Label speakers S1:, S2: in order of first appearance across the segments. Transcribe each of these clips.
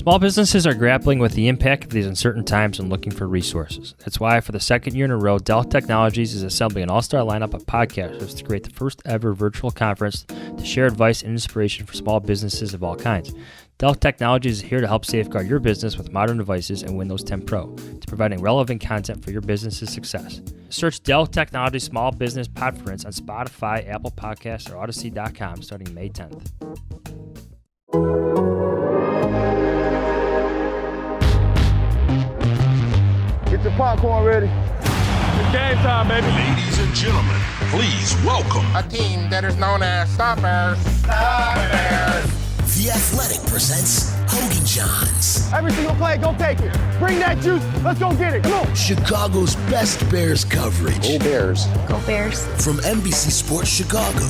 S1: Small businesses are grappling with the impact of these uncertain times and looking for resources. That's why, for the second year in a row, Dell Technologies is assembling an all-star lineup of podcasters to create the first ever virtual conference to share advice and inspiration for small businesses of all kinds. Dell Technologies is here to help safeguard your business with modern devices and Windows 10 Pro, to providing relevant content for your business's success. Search Dell Technologies Small Business Podference on Spotify, Apple Podcasts, or Odyssey.com starting May 10th.
S2: Get your popcorn ready. It's game time, baby.
S3: Ladies and gentlemen, please welcome
S4: a team that is known as Stoppers.
S5: The Athletic presents Hoge and Jahns.
S2: Every single play, go take it. Bring that juice. Let's go get it. Come on.
S5: Chicago's best Bears coverage.
S4: Go Bears.
S6: Go Bears.
S5: From NBC Sports Chicago,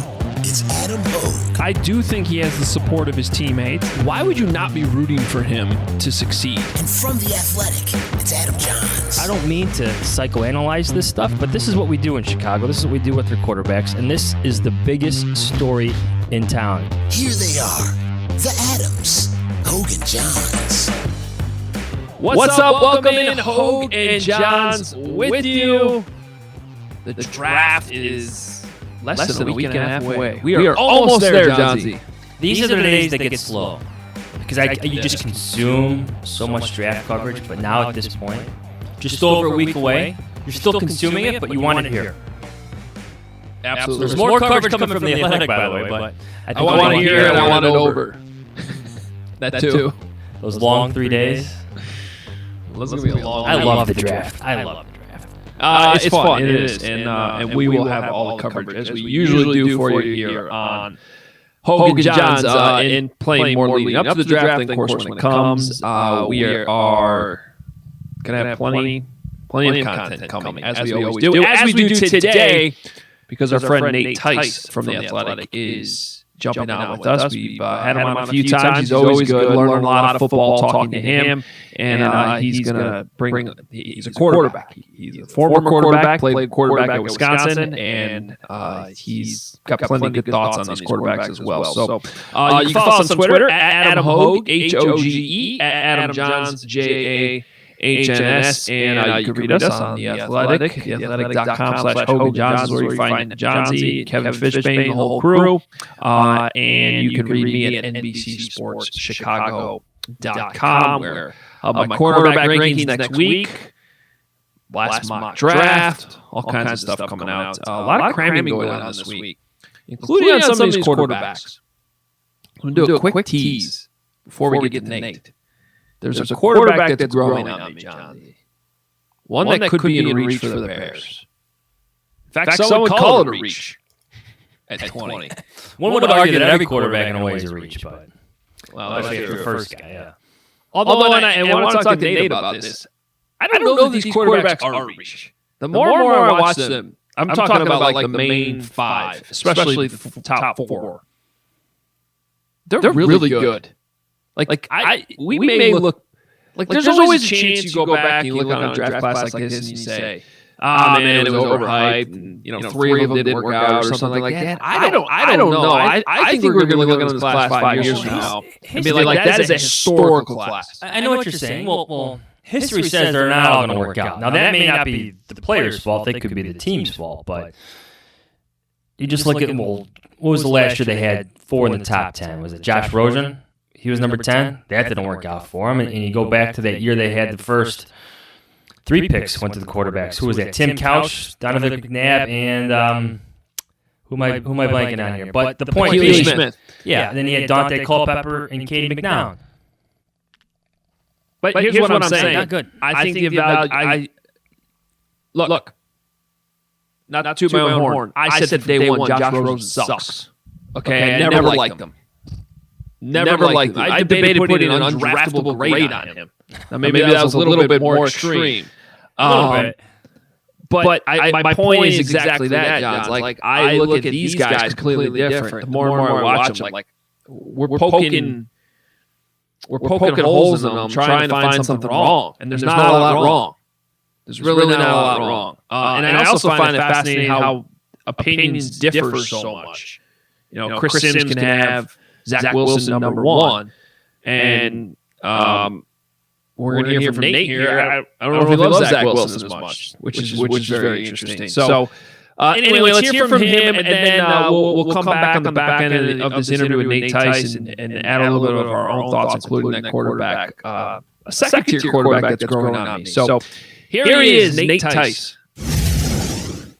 S5: it's Adam Hoge.
S7: I do think he has the support of his teammates. Why would you not be rooting for him to succeed?
S5: And from The Athletic, it's Adam Jahns.
S1: I don't mean to psychoanalyze this stuff, but this is what we do in Chicago. This is what we do with their quarterbacks, and this is the biggest story in town.
S5: Here they are, the Adams, Hoge and Jahns.
S7: What's up? Welcome in, Hoge and Jahns with you. The draft is less than a week and a half away. We are almost there, Johnsy.
S1: These are the days that get slow because you just consume so much draft coverage, but now at this point, just over a week away, you're still consuming it, but you want it here.
S7: Absolutely.
S1: There's more coverage coming from The Athletic, by the way, but I
S7: want to hear it and I want it over. That too.
S1: Those long 3 days. I love the draft. I love the draft.
S7: It's fun. It is. And we will have all the coverage as we usually do for you here on Hoge and Jahns in playing more leading up to the draft. And of course, when it comes, we are going to have plenty of content coming, as we always do. As we do today, because our friend Nate Tice from The Athletic is jumping on with us. We've had him on a few times. He's always good. Learn a lot of football talking to him. And he's going to bring – he's a quarterback. He's a former quarterback, played quarterback at Wisconsin, and he's got plenty of good thoughts on these quarterbacks as well. So you can follow us on Twitter, at Adam Hoge, H-O-G-E, at Adam Jahns, J-A-H-N-S, and you can read us on The Athletic, theathletic.com/HogeandJahns is where you find Johnsy, Kevin Fishbane, the whole crew. And you can read me at NBCSportsChicago.com, where my quarterback rankings next week, last mock draft, all kinds of stuff coming out. A lot of cramming going on this week, including on some of these quarterbacks. I'm going to do a quick tease before we get to Nate. There's a quarterback that's growing on me, John. One that could be in reach for the Bears. In fact, some would call it a reach at 20.
S1: One would argue that every quarterback in a way is a reach, but especially the first guy, yeah.
S7: Although, and I want to talk to Nate about this, I don't know that these quarterbacks are a reach. The more and more I watch them, I'm talking about like the main five, especially the top four. They're really good. We may look like there's always a chance you go back and you look on a draft class like this and you say, man, it was overhyped, and 3 of them didn't work out or something like that. I don't know. I think we're going to look at this class 5 years from now and be like, that is a historical class.
S1: I know what you're saying. Well, history says they're not all going to work out. Now, that may not be the player's fault. They could be the team's fault, but you just look at, what was the last year they had 4 in the top 10? Was it Josh Rosen? He was number 10. That didn't work out for him. And you go back to that year they had the first 3 picks went to the quarterbacks. Who was that? Tim Couch, Donovan McNabb, and who am I blanking on here? But the point being, Smith. Yeah. And then he had Dante Culpepper and Katie McNown.
S7: But here's what I'm saying.
S1: Not good.
S7: I think the value. Look. Not to my own horn. I said day one, Josh Rosen sucks. Okay, I never liked him. Never liked him. I debated putting an undraftable grade on him. Now maybe that was a little bit more extreme. But my point is exactly that, John. Like I look at these guys completely different. The more and more I watch them, like we're poking holes in them, trying to find something wrong. And there's not a lot wrong. There's really not a lot wrong. And I also find it fascinating how opinions differ so much. Chris Sims can have Zach Wilson number 1, and We're going to hear from Nate here. I don't know if he loves Zach Wilson as much, which is very interesting. So anyway, let's hear from him, and then we'll come back on the back end of this interview with Nate Tice and add a little bit of our own thoughts, including that quarterback, a second-tier quarterback that's growing on me. So here he is, Nate Tice.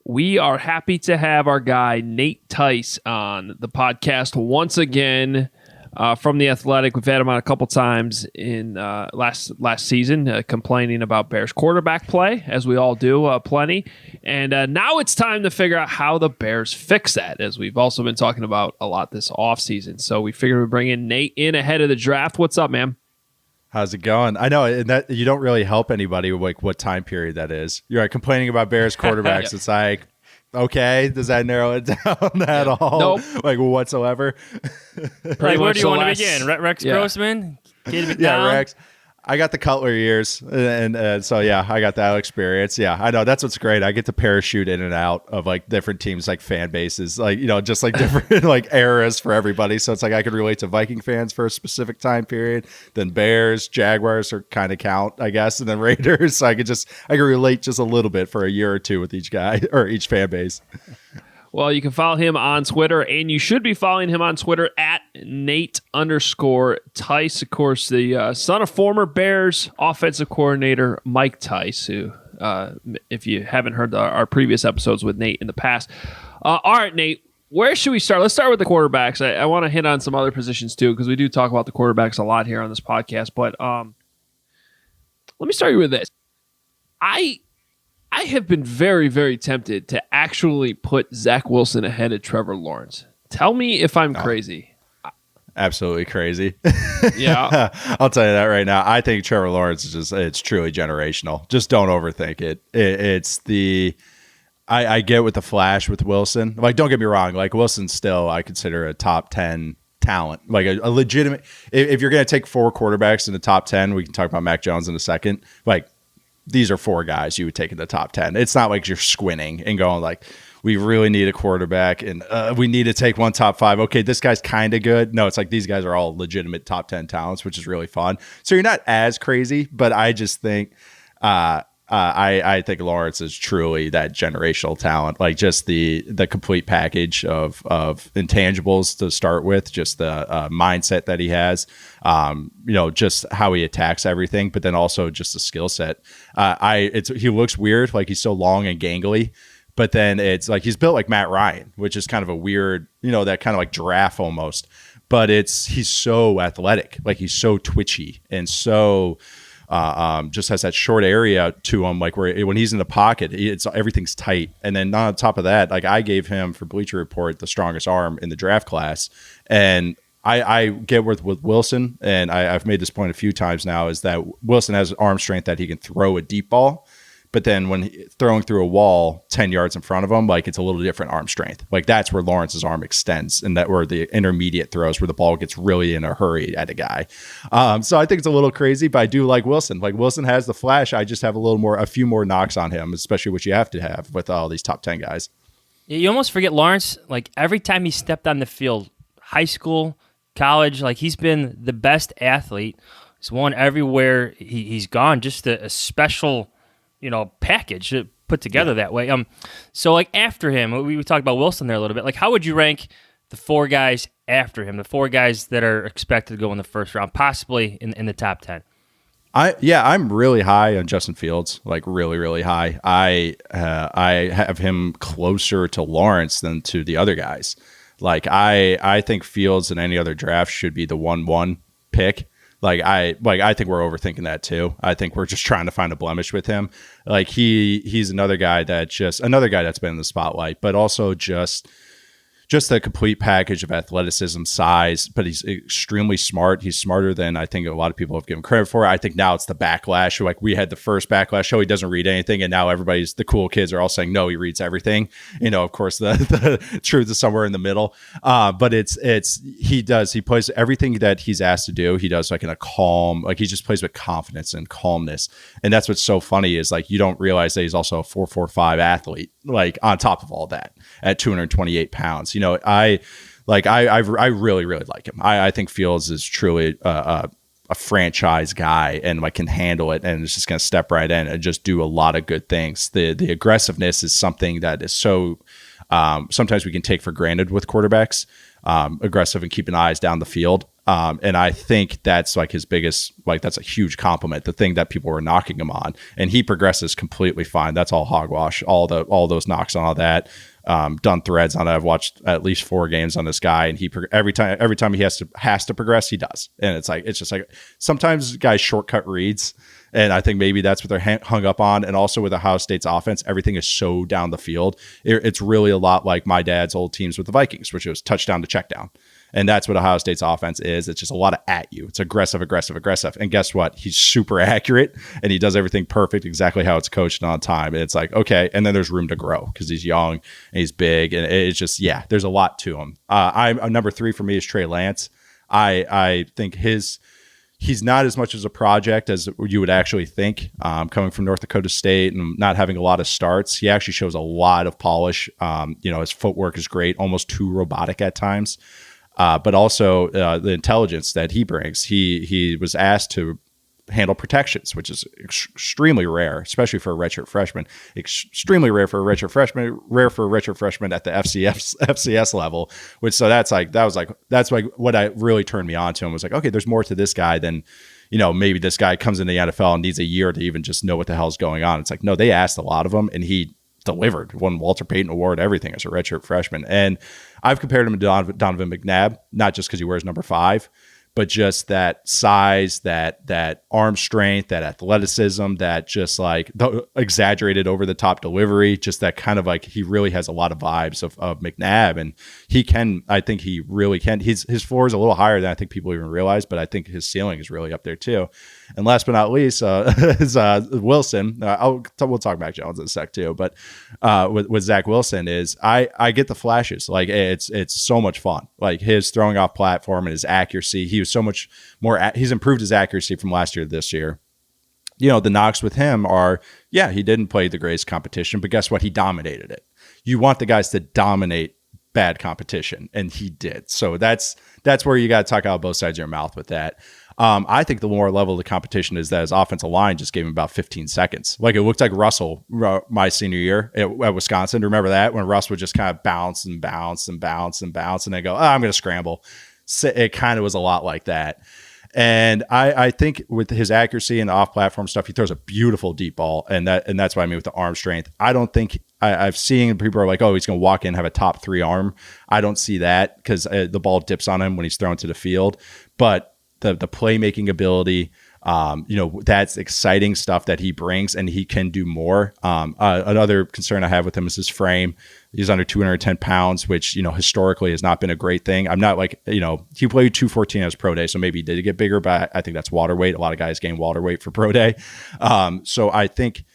S7: We are happy to have our guy Nate Tice on the podcast once again. From The Athletic. We've had him on a couple times in last season, complaining about Bears quarterback play, as we all do, plenty. And now it's time to figure out how the Bears fix that, as we've also been talking about a lot this offseason. So we figured we'd bring in Nate in ahead of the draft. What's up, man?
S6: How's it going? I know that you don't really help anybody with like what time period that is. You're complaining about Bears quarterbacks. Yeah. It's like, okay, does that narrow it down at all?
S7: Nope.
S6: Like whatsoever?
S1: Like, where do you want to begin? Rex Grossman?
S6: Yeah, Rex. I got the Cutler years, and so yeah, I got that experience. Yeah, I know that's what's great. I get to parachute in and out of like different teams, like fan bases, like just like different like eras for everybody. So it's like I could relate to Viking fans for a specific time period, then Bears, Jaguars are kind of count, I guess, and then Raiders. So I could relate just a little bit for a year or two with each guy or each fan base.
S7: Well, you can follow him on Twitter, and you should be following him on Twitter at Nate_Tice. Of course, the son of former Bears offensive coordinator Mike Tice, who, if you haven't heard our previous episodes with Nate in the past. All right, Nate, where should we start? Let's start with the quarterbacks. I want to hit on some other positions, too, because we do talk about the quarterbacks a lot here on this podcast. But let me start you with this. I have been very, very tempted to actually put Zach Wilson ahead of Trevor Lawrence. Tell me if I'm crazy.
S6: Absolutely crazy.
S7: Yeah.
S6: I'll tell you that right now. I think Trevor Lawrence is it's truly generational. Just don't overthink it. It's I get with the flash with Wilson. Like, don't get me wrong. Like, Wilson's still, I consider a top 10 talent. Like a legitimate, if you're going to take 4 quarterbacks in the top 10, we can talk about Mac Jones in a second. Like, these are 4 guys you would take in the top 10. It's not like you're squinting and going like, we really need a quarterback and we need to take one top 5. Okay, this guy's kind of good. No, it's like these guys are all legitimate top 10 talents, which is really fun. So you're not as crazy, but I just think I think Lawrence is truly that generational talent, like just the complete package of intangibles to start with, just the mindset that he has, just how he attacks everything, but then also just the skill set. He looks weird, like he's so long and gangly, but then it's like he's built like Matt Ryan, which is kind of a weird, that kind of like giraffe almost, but he's so athletic, like he's so twitchy and so. Just has that short area to him, like where when he's in the pocket, everything's tight. And then on top of that, like I gave him for Bleacher Report the strongest arm in the draft class. And I get with Wilson, and I've made this point a few times now, is that Wilson has arm strength that he can throw a deep ball. But then when throwing through a wall 10 yards in front of him, like it's a little different arm strength. Like that's where Lawrence's arm extends, and that where the intermediate throws where the ball gets really in a hurry at a guy. So I think it's a little crazy, but I do like Wilson. Like Wilson has the flash. I just have a few more knocks on him, especially what you have to have with all these top 10 guys.
S1: You almost forget Lawrence. Like every time he stepped on the field, high school, college, like he's been the best athlete. He's won everywhere he's gone. Just a special package put together that way. So like after him, we talked about Wilson there a little bit. Like how would you rank the 4 guys after him, the 4 guys that are expected to go in the first round, possibly in the top 10?
S6: I'm really high on Justin Fields, like really, really high. I have him closer to Lawrence than to the other guys. Like I think Fields in any other draft should be the 1-1 pick. I think we're overthinking that too. I think we're just trying to find a blemish with him. Like he's another guy that's been in the spotlight, but also just the complete package of athleticism, size, but he's extremely smart. He's smarter than I think a lot of people have given credit for. I think now it's the backlash. Like we had the first backlash show, he doesn't read anything, and now the cool kids are all saying, no, he reads everything. Of course the truth is somewhere in the middle. But he plays everything that he's asked to do. He does like in a calm, like he just plays with confidence and calmness. And that's what's so funny is like, you don't realize that he's also a 4.45 athlete, like on top of all that at 228 pounds. I really, really like him. I think Fields is truly a a franchise guy and like can handle it and is just going to step right in and just do a lot of good things. The aggressiveness is something that is so sometimes we can take for granted with quarterbacks, aggressive and keeping eyes down the field. And I think that's like his biggest, like that's a huge compliment, the thing that people were knocking him on, and he progresses completely fine. That's all hogwash. All those knocks on all that, done threads on it. I've watched at least 4 games on this guy, and every time he has to progress, he does. And it's just like sometimes guys shortcut reads. And I think maybe that's what they're hung up on. And also with Ohio State's offense, everything is so down the field. It's really a lot like my dad's old teams with the Vikings, which was touchdown to check down. And that's what Ohio State's offense is. It's just a lot of at you. It's aggressive. And guess what? He's super accurate, and he does everything perfect, exactly how it's coached and on time. And it's like, okay. And then there's room to grow because he's young and he's big. And it's just, yeah, there's a lot to him. Number 3 for me is Trey Lance. I think he's not as much as a project as you would actually think, coming from North Dakota State and not having a lot of starts. He actually shows a lot of polish. His footwork is great, almost too robotic at times. But also the intelligence that he brings. He was asked to handle protections, which is extremely rare, especially for a redshirt freshman. Extremely rare for a redshirt freshman. Rare for a redshirt freshman at the FCS level. That's what I really turned me on to him. Was like, okay, there's more to this guy than, maybe this guy comes in the NFL and needs a year to even just know what the hell's going on. It's like, no, they asked a lot of him, and he delivered, won Walter Payton Award, everything as a redshirt freshman. And I've compared him to Donovan McNabb, not just because he wears number 5, but just that size, that arm strength, that athleticism, that just like the exaggerated over the top delivery, just that kind of like he really has a lot of vibes of McNabb, and I think he really can. His floor is a little higher than I think people even realize, but I think his ceiling is really up there too. And last but not least is Wilson. We'll talk Mac Jones in a sec too, but with Zach Wilson is I get the flashes. Like it's so much fun. Like his throwing off platform and his accuracy. He was so much more. He's improved his accuracy from last year to this year. The knocks with him are, he didn't play the greatest competition, but guess what? He dominated it. You want the guys to dominate bad competition, and he did. So that's where you got to talk out both sides of your mouth with that. I think the more level of the competition is that his offensive line just gave him about 15 seconds. Like it looked like Russell my senior year at Wisconsin. Remember that when Russ would just kind of bounce and bounce and bounce and bounce and then go, I'm going to scramble. So it kind of was a lot like that. And I think with his accuracy and the off-platform stuff, he throws a beautiful deep ball, and that's what I mean with the arm strength. I don't think I've seen people are like, oh, he's going to walk in and have a top 3 arm. I don't see that because the ball dips on him when he's thrown to the field. But the playmaking ability, that's exciting stuff that he brings, and he can do more. Another concern I have with him is his frame. He's under 210 pounds, which, historically has not been a great thing. I'm not like, he played 214 as pro day, so maybe he did get bigger, but I think that's water weight. A lot of guys gain water weight for pro day. So I think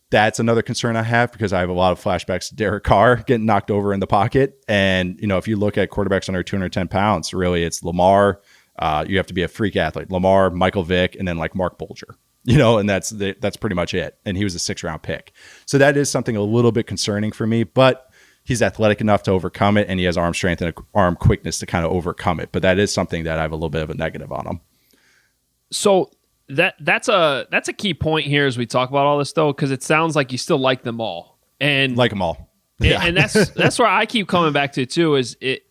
S6: that's another concern I have because I have a lot of flashbacks to Derek Carr getting knocked over in the pocket. And, if you look at quarterbacks under 210 pounds, really it's Lamar. You have to be a freak athlete. Lamar, Michael Vick, and then like Mark Bulger. And that's pretty much it. And he was a 6th-round pick. So that is something a little bit concerning for me, but he's athletic enough to overcome it, and he has arm strength and arm quickness to kind of overcome it. But that is something that I have a little bit of a negative on him.
S7: So that's a key point here as we talk about all this, though, because it sounds like you still like them all. And
S6: like them all. Yeah.
S7: And that's where I keep coming back to, too, is it.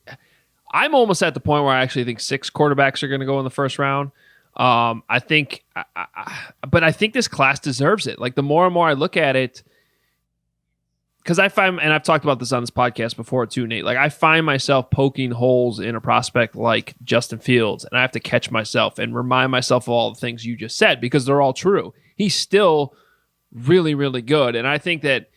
S7: I'm almost at the point where I actually think 6 quarterbacks are going to go in the first round. But I think this class deserves it. Like the more and more I look at it, because I find, and I've talked about this on this podcast before too, Nate, like I find myself poking holes in a prospect like Justin Fields, and I have to catch myself and remind myself of all the things you just said because they're all true. He's still really, really good. And I think that,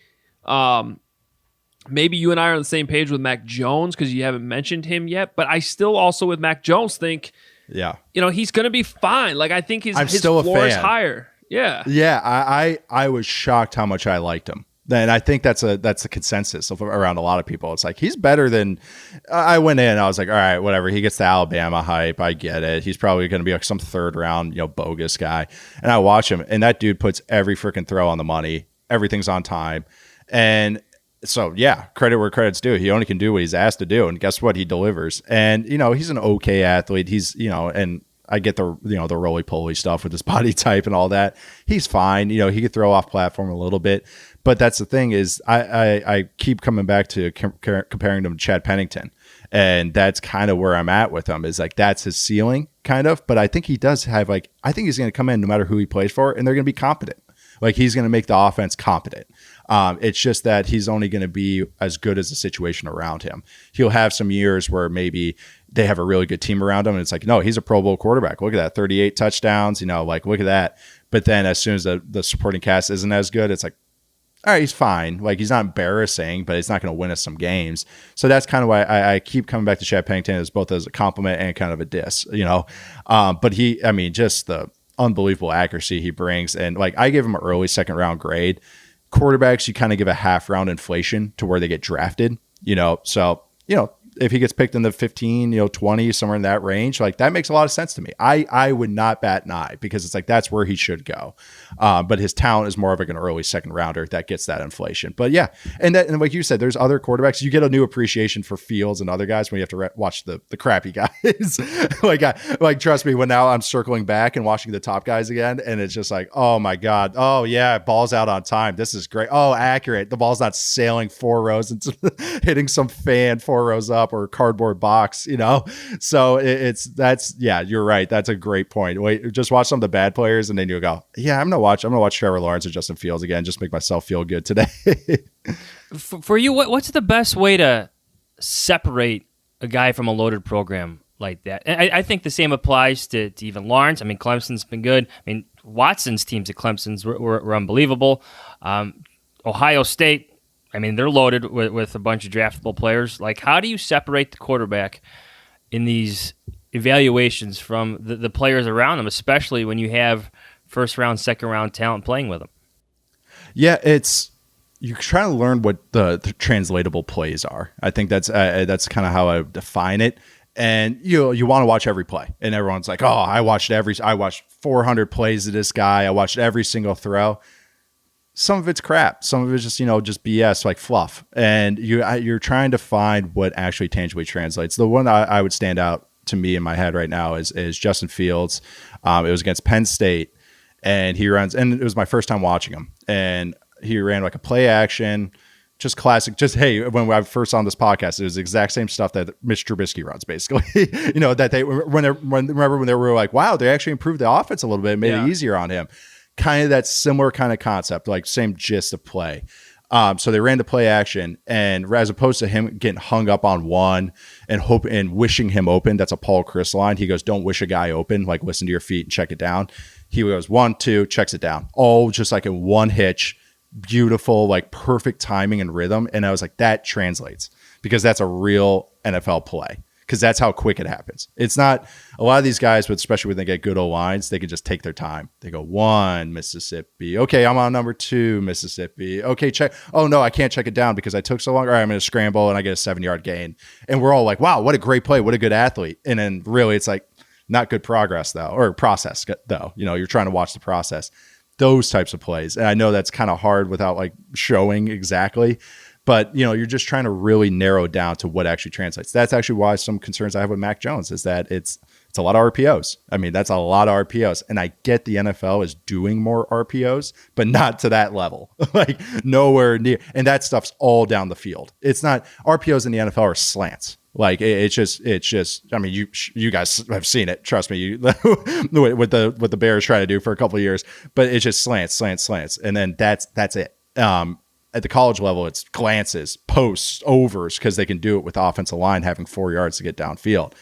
S7: maybe you and I are on the same page with Mac Jones because you haven't mentioned him yet, but I still also with Mac Jones think, he's going to be fine. Like I think his floor is higher. Yeah.
S6: Yeah. I was shocked how much I liked him. And I think that's a consensus around a lot of people. It's like, he's better than I went in. I was like, all right, whatever. He gets the Alabama hype. I get it. He's probably going to be like some 3rd round, bogus guy. And I watch him, and that dude puts every freaking throw on the money. Everything's on time. And so, credit where credit's due. He only can do what he's asked to do. And guess what? He delivers. And, he's an okay athlete. He's, and I get the the roly-poly stuff with his body type and all that. He's fine. He could throw off platform a little bit. But that's the thing is I keep coming back to comparing him to Chad Pennington. And that's kind of where I'm at with him is like that's his ceiling kind of. But I think he does have I think he's going to come in no matter who he plays for, and they're going to be competent. Like he's going to make the offense competent. It's just that he's only going to be as good as the situation around him. He'll have some years where maybe they have a really good team around him, and it's like, no, he's a Pro Bowl quarterback. Look at that, 38 touchdowns. Look at that. But then as soon as the supporting cast isn't as good, it's like, all right, he's fine. Like he's not embarrassing, but it's not going to win us some games. So that's kind of why I keep coming back to Chad Pennington as both as a compliment and kind of a diss. But just the unbelievable accuracy he brings, and like I give him an early second round grade. Quarterbacks, you kind of give a half round inflation to where they get drafted. So if he gets picked in the 15, 20, somewhere in that range, like that makes a lot of sense to me. I would not bat an eye because it's like that's where he should go. But his talent is more of like an early second rounder that gets that inflation. But yeah, and like you said, there's other quarterbacks. You get a new appreciation for Fields and other guys when you have to watch the crappy guys. like trust me, when now I'm circling back and watching the top guys again, and it's just like, oh my God, oh yeah, ball's out on time. This is great. Oh, accurate. The ball's not sailing 4 rows and hitting some fan 4 rows up or cardboard box, so you're right. That's a great point. Wait, just watch some of the bad players and then you'll go, yeah, I'm gonna watch Trevor Lawrence or Justin Fields again, just make myself feel good today.
S1: For you, what's the best way to separate a guy from a loaded program like that? And I think the same applies to even Lawrence. I mean, Clemson's been good. I mean, Watson's teams at Clemson's were unbelievable. Ohio State, I mean, they're loaded with a bunch of draftable players. Like, how do you separate the quarterback in these evaluations from the players around them, especially when you have first-round, second-round talent playing with them? Yeah,
S6: you're trying to learn what the translatable plays are. I think that's kind of how I define it. And you want to watch every play, and everyone's like, "Oh, I watched 400 plays of this guy. I watched every single throw." Some of it's crap. Some of it's just just BS, like fluff. And you're trying to find what actually tangibly translates. The one I would stand out to me in my head right now is Justin Fields. It was against Penn State, and he runs, and it was my first time watching him, and he ran like a play action, just classic. Just hey, when I first saw on this podcast, it was the exact same stuff that Mitch Trubisky runs, basically. That they remember when they were like, wow, they actually improved the offense a little bit, made it easier on him. Kind of that similar kind of concept, like same gist of play. So they ran the play action, and as opposed to him getting hung up on one and wishing him open, that's a Paul Chris line. He goes, "Don't wish a guy open. Like listen to your feet and check it down." He goes 1, 2, checks it down, all just like in one hitch. Beautiful, like perfect timing and rhythm. And I was like, that translates because that's a real NFL play. Because that's how quick it happens. It's not a lot of these guys, but especially when they get good O-lines, they can just take their time. They go 1 Mississippi. Okay, I'm on number 2 Mississippi. Okay, check. Oh no, I can't check it down because I took so long. All right, I'm going to scramble and I get a 7-yard gain. And we're all like, wow, what a great play. What a good athlete. And then really it's like not good progress though, or process though. You're trying to watch the process. Those types of plays. And I know that's kind of hard without like showing exactly. But, you're just trying to really narrow it down to what actually translates. That's actually why some concerns I have with Mac Jones is that it's a lot of RPOs. I mean, that's a lot of RPOs. And I get the NFL is doing more RPOs, but not to that level. Like nowhere near. And that stuff's all down the field. It's not RPOs in the NFL are slants. Like it's just. I mean, you guys have seen it. Trust me, what the Bears try to do for a couple of years. But it's just slants, and then that's it. At the college level, it's glances, posts, overs, because they can do it with the offensive line having 4 yards to get downfield.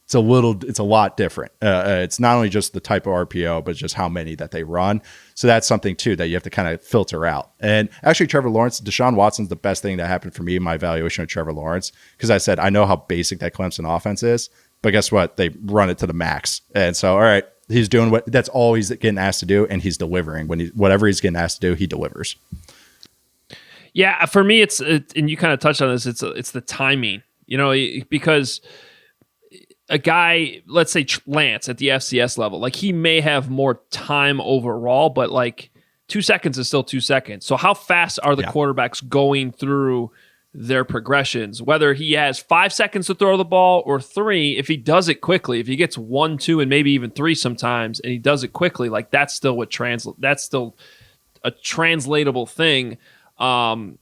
S6: It's a lot different. It's not only just the type of RPO, but just how many that they run. So that's something too that you have to kind of filter out. And actually, Trevor Lawrence, Deshaun Watson's the best thing that happened for me in my evaluation of Trevor Lawrence, because I said I know how basic that Clemson offense is, but guess what? They run it to the max, and so all right, he's doing that's all he's getting asked to do, and he's delivering. Whatever he's getting asked to do, he delivers.
S7: Yeah, for me, it's and you kind of touched on this. It's the timing, because a guy, let's say Lance at the FCS level, like he may have more time overall, but like 2 seconds is still 2 seconds. So how fast are the quarterbacks going through their progressions. Whether he has 5 seconds to throw the ball or 3, if he does it quickly, if he gets 1, 2, and maybe even 3 sometimes, and he does it quickly, like that's still that's still a translatable thing. And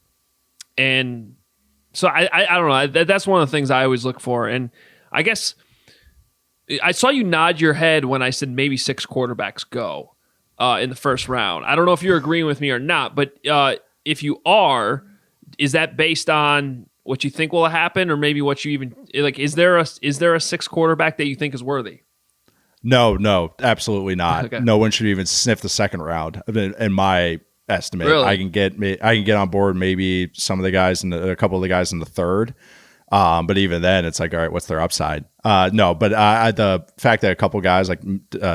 S7: so I don't know. That's one of the things I always look for. And I guess I saw you nod your head when I said maybe 6 quarterbacks go in the first round. I don't know if you're agreeing with me or not, but if you are, is that based on what you think will happen, or maybe what you even like? Is there a 6 quarterback that you think is worthy?
S6: No, absolutely not.
S7: Okay.
S6: No one should even sniff the second round in my estimate.
S7: Really?
S6: I can get on board maybe some of the guys a couple of the guys in the third. But even then, it's like, all right, what's their upside? No, but the fact that a couple guys like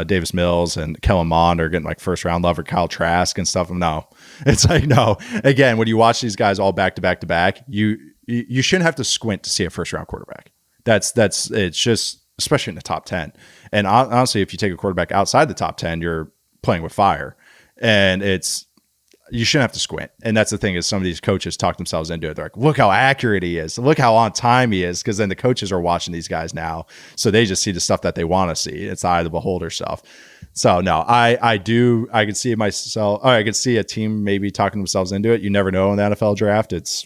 S6: Davis Mills and Kellen Mond are getting like first round love, or Kyle Trask and stuff, no. It's like, no. Again, when you watch these guys all back to back to back, you shouldn't have to squint to see a first round quarterback. It's just, especially in the top 10. And honestly, if you take a quarterback outside the top 10, you're playing with fire, and you shouldn't have to squint. And that's the thing, is some of these coaches talk themselves into it. They're like, look how accurate he is. Look how on time he is. Because then the coaches are watching these guys now. So they just see the stuff that they want to see. It's the eye of the beholder stuff. So no, I can see myself, I could see a team maybe talking themselves into it. You never know in the NFL draft. It's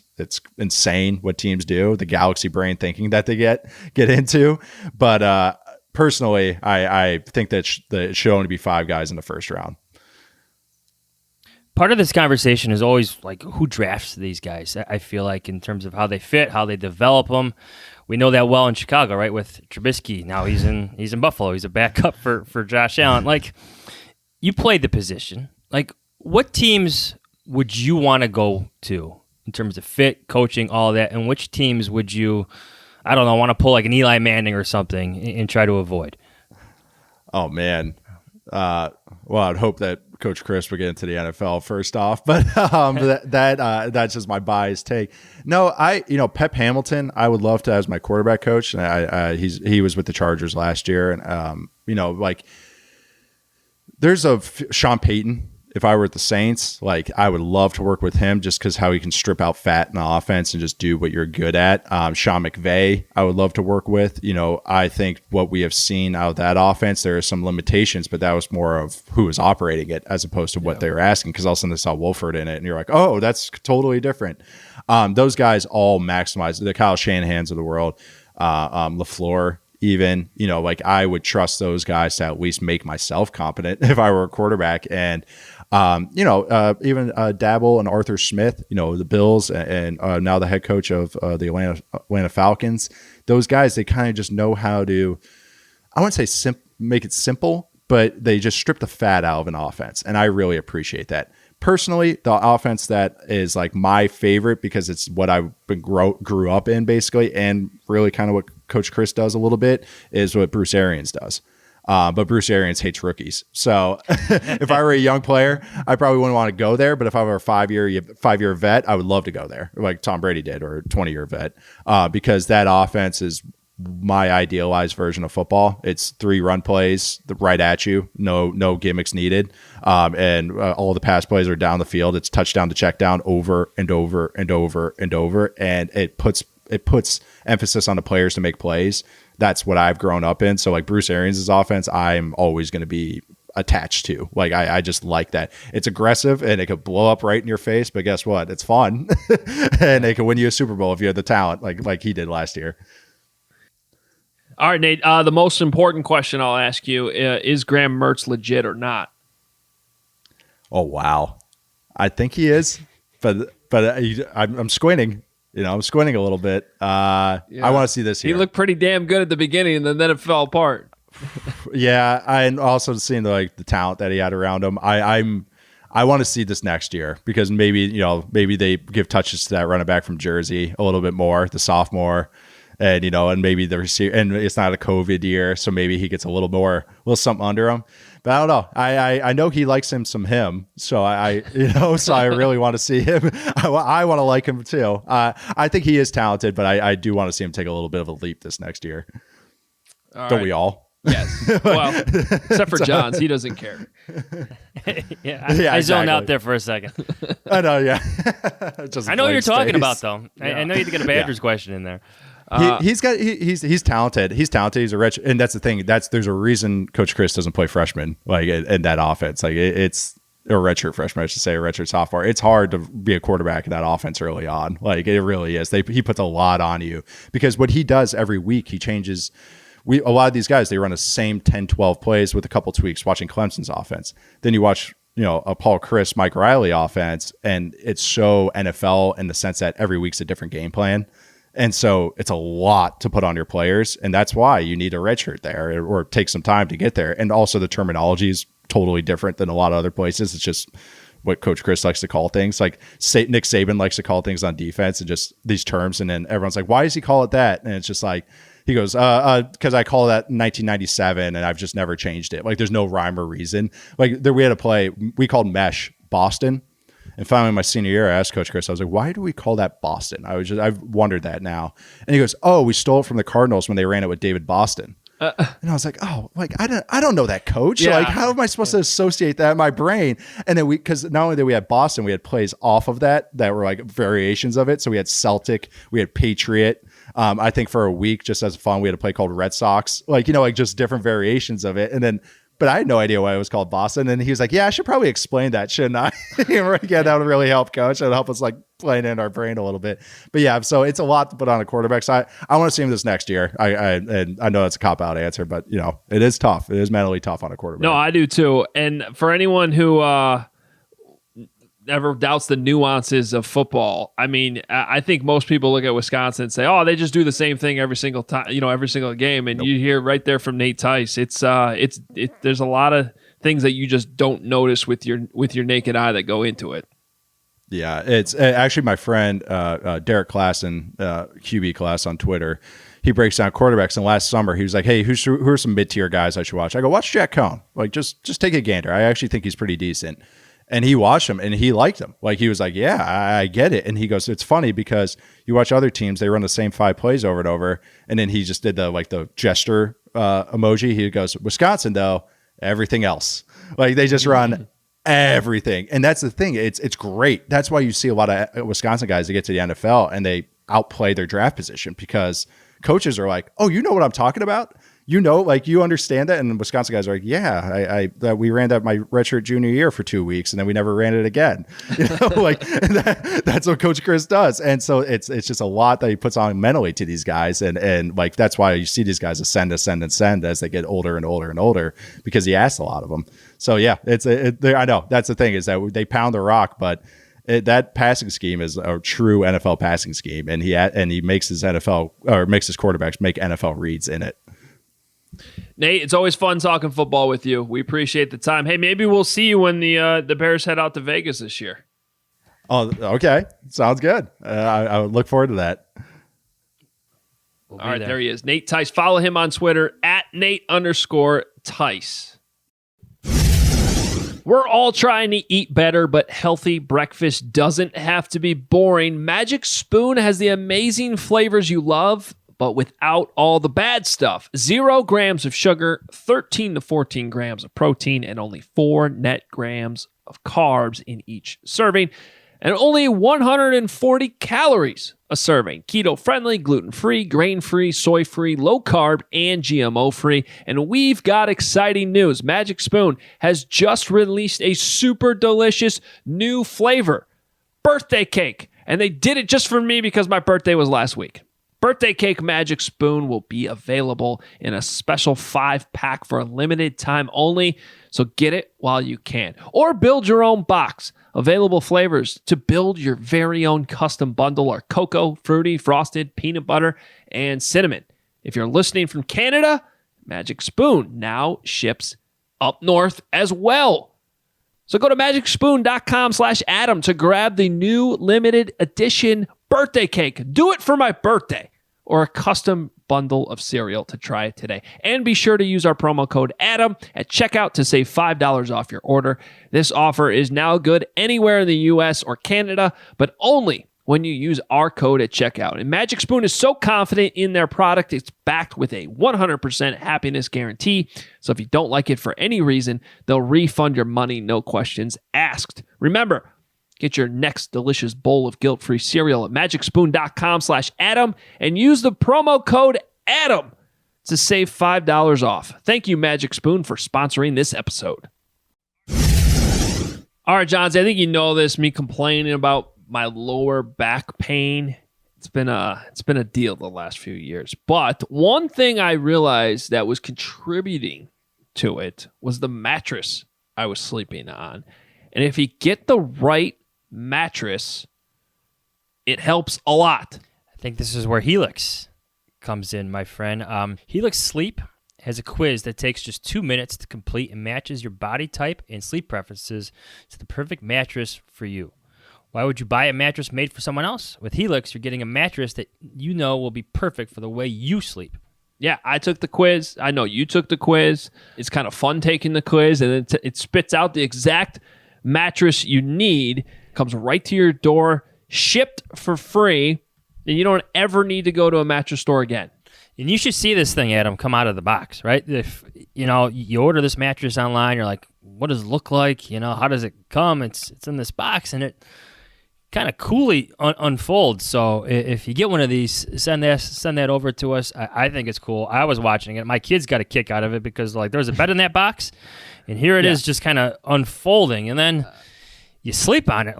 S6: insane what teams do, the galaxy brain thinking that they get into. But personally, I think that it should only be 5 guys in the first round.
S1: Part of this conversation is always like, who drafts these guys? I feel like in terms of how they fit, how they develop them. We know that well in Chicago, right? With Trubisky, now he's in Buffalo. He's a backup for Josh Allen. Like, you played the position. Like, what teams would you want to go to in terms of fit, coaching, all that? And which teams would you, I don't know, want to pull like an Eli Manning or something and try to avoid?
S6: Oh man. Well, I'd hope that Coach Chris would get into the NFL first off, but that's just my biased take. No, Pep Hamilton, I would love to as my quarterback coach. And he was with the Chargers last year, and there's Sean Payton. If I were at the Saints, like, I would love to work with him just because how he can strip out fat in the offense and just do what you're good at. Sean McVay, I would love to work with. I think what we have seen out of that offense, there are some limitations, but that was more of who was operating it as opposed to what they were asking, because all of a sudden they saw Wolford in it and you're like, oh, that's totally different. Those guys all maximize the Kyle Shanahans of the world, LaFleur. Even, I would trust those guys to at least make myself competent if I were a quarterback. And, even Dabble and Arthur Smith, the Bills, and now the head coach of the Atlanta Falcons, those guys, they kind of just know how to, I wouldn't say make it simple, but they just strip the fat out of an offense. And I really appreciate that. Personally, the offense that is like my favorite, because it's what I grew up in basically, and really kind of what Coach Chris does a little bit, is what Bruce Arians does. But Bruce Arians hates rookies. So if I were a young player, I probably wouldn't want to go there. But if I were a five-year vet, I would love to go there, like Tom Brady did, or a 20-year vet, because that offense is my idealized version of football. It's 3 run plays right at you, no gimmicks needed, and all the pass plays are down the field. It's touchdown to check down over and over and over and over, and it puts emphasis on the players to make plays. That's what I've grown up in. So like Bruce Arians' offense, I'm always going to be attached to. Like, I just like that. It's aggressive and it could blow up right in your face, but guess what? It's fun. And it can win you a Super Bowl if you have the talent like he did last year.
S7: All right, Nate, the most important question I'll ask you, is Graham Mertz legit or not?
S6: Oh, wow. I think he is, but I'm squinting. I'm squinting a little bit. I want to see this here.
S7: He looked pretty damn good at the beginning, and then it fell apart.
S6: Yeah, and also seeing the talent that he had around him. I want to see this next year, because maybe they give touches to that running back from Jersey a little bit more, the sophomore, and and maybe the receiver, and it's not a COVID year, so maybe he gets a little something under him. But I don't know. I know he likes him, so so I really want to see him. I want to like him too. I think he is talented, but I do want to see him take a little bit of a leap this next year. Don't we all?
S7: Yes. Well, except for Johns, he doesn't care.
S1: I zoned out there for a second.
S6: I know, yeah.
S1: I know what you're talking about, though. I know you had to get a Badgers question in there.
S6: He's talented. He's talented. He's a rich, and that's the thing. There's a reason Coach Chris doesn't play freshmen like in that offense. Like it's a redshirt freshman, I should say, a redshirt sophomore. It's hard to be a quarterback in that offense early on. Like it really is. He puts a lot on you because what he does every week, he changes. A lot of these guys, they run the same 10, 12 plays with a couple tweaks. Watching Clemson's offense, then you watch a Paul Chris, Mike Riley offense, and it's so NFL in the sense that every week's a different game plan. And so it's a lot to put on your players. And that's why you need a redshirt there or take some time to get there. And also the terminology is totally different than a lot of other places. It's just what Coach Chris likes to call things. Like Nick Saban likes to call things on defense and just these terms. And then everyone's like, why does he call it that? And it's just like, he goes, because I call that 1997 and I've just never changed it. Like there's no rhyme or reason. Like we had a play, we called mesh Boston. And finally, my senior year, I asked Coach Chris, I was like, why do we call that Boston? I've wondered that now. And he goes, oh, we stole it from the Cardinals when they ran it with David Boston. And I was like, oh, like I don't know that, Coach. Yeah. Like, how am I supposed to associate that in my brain? And then because not only did we have Boston, we had plays off of that were like variations of it. So we had Celtic, we had Patriot. I think for a week, just as fun, we had a play called Red Sox, like just different variations of it. And then, but I had no idea why it was called Boston. And he was like, yeah, I should probably explain that, shouldn't I? Yeah, that would really help, Coach. That would help us like playing in our brain a little bit. But yeah, so it's a lot to put on a quarterback side. I want to see him this next year. And I know that's a cop-out answer, but it is tough. It is mentally tough on a quarterback.
S7: No, I do too. And for anyone who never doubts the nuances of football, I mean, I think most people look at Wisconsin and say, oh, they just do the same thing every single time, every single game. And you hear right there from Nate Tice, there's a lot of things that you just don't notice with your naked eye that go into it.
S6: Yeah, it's actually my friend Derek Klassen, QB Class on Twitter. He breaks down quarterbacks. And last summer, he was like, hey, who are some mid-tier guys I should watch? I go, watch Jack Cohn. Like, just take a gander. I actually think he's pretty decent. And he watched him and he liked him. Like he was like, yeah, I get it. And he goes, it's funny because you watch other teams, they run the same 5 plays over and over. And then he just did the gesture emoji. He goes, Wisconsin though, everything else. Like they just run everything. And that's the thing. It's great. That's why you see a lot of Wisconsin guys that get to the NFL and they outplay their draft position because coaches are like, oh, you know what I'm talking about? Like you understand that, and the Wisconsin guys are like, yeah, we ran that my redshirt junior year for 2 weeks, and then we never ran it again. That's what Coach Chris does, and so it's just a lot that he puts on mentally to these guys, and like that's why you see these guys ascend as they get older and older and older because he asks a lot of them. So yeah, I know that's the thing is that they pound the rock, but that passing scheme is a true NFL passing scheme, and he makes his quarterbacks make NFL reads in it.
S7: Nate, it's always fun talking football with you. We appreciate the time. Hey, maybe we'll see you when the Bears head out to Vegas this year.
S6: Oh, okay. Sounds good. I would look forward to that.
S7: All right, there he is. Nate Tice. Follow him on Twitter at Nate_Tice. We're all trying to eat better, but healthy breakfast doesn't have to be boring. Magic Spoon has the amazing flavors you love, but without all the bad stuff. 0 grams of sugar, 13 to 14 grams of protein, and only 4 net grams of carbs in each serving, and only 140 calories a serving. Keto-friendly, gluten-free, grain-free, soy-free, low-carb, and GMO-free. And we've got exciting news. Magic Spoon has just released a super delicious new flavor, birthday cake. And they did it just for me because my birthday was last week. Birthday Cake Magic Spoon will be available in a special 5-pack for a limited time only, so get it while you can. Or build your own box. Available flavors to build your very own custom bundle are cocoa, fruity, frosted, peanut butter, and cinnamon. If you're listening from Canada, Magic Spoon now ships up north as well. So go to magicspoon.com/Adam to grab the new limited edition birthday cake. Do it for my birthday. Or a custom bundle of cereal to try it today. And be sure to use our promo code ADAM at checkout to save $5 off your order. This offer is now good anywhere in the U.S. or Canada, but only when you use our code at checkout. And Magic Spoon is so confident in their product, it's backed with a 100% happiness guarantee. So if you don't like it for any reason, they'll refund your money, no questions asked. Remember, get your next delicious bowl of guilt-free cereal at magicspoon.com/Adam and use the promo code ADAM to save $5 off. Thank you, Magic Spoon, for sponsoring this episode. All right, Johns, I think you know this, me complaining about my lower back pain. It's been a deal the last few years. But one thing I realized that was contributing to it was the mattress I was sleeping on. And if you get the right mattress, it helps a lot.
S1: I think this is where Helix comes in, my friend. Helix Sleep has a quiz that takes just 2 minutes to complete and matches your body type and sleep preferences to the perfect mattress for you. Why would you buy a mattress made for someone else? With Helix, you're getting a mattress that you know will be perfect for the way you sleep.
S7: Yeah, I took the quiz. I know you took the quiz. It's kind of fun taking the quiz, and it spits out the exact mattress you need. Comes right to your door, shipped for free, and you don't ever need to go to a mattress store again.
S1: And you should see this thing, Adam, come out of the box, right? If you order this mattress online, you're like, what does it look like? How does it come? It's in this box, and it kind of coolly unfolds. So if you get one of these, send that over to us. I think it's cool. I was watching it. My kids got a kick out of it because there's a bed in that box, and here it is just kind of unfolding, and then you sleep on it.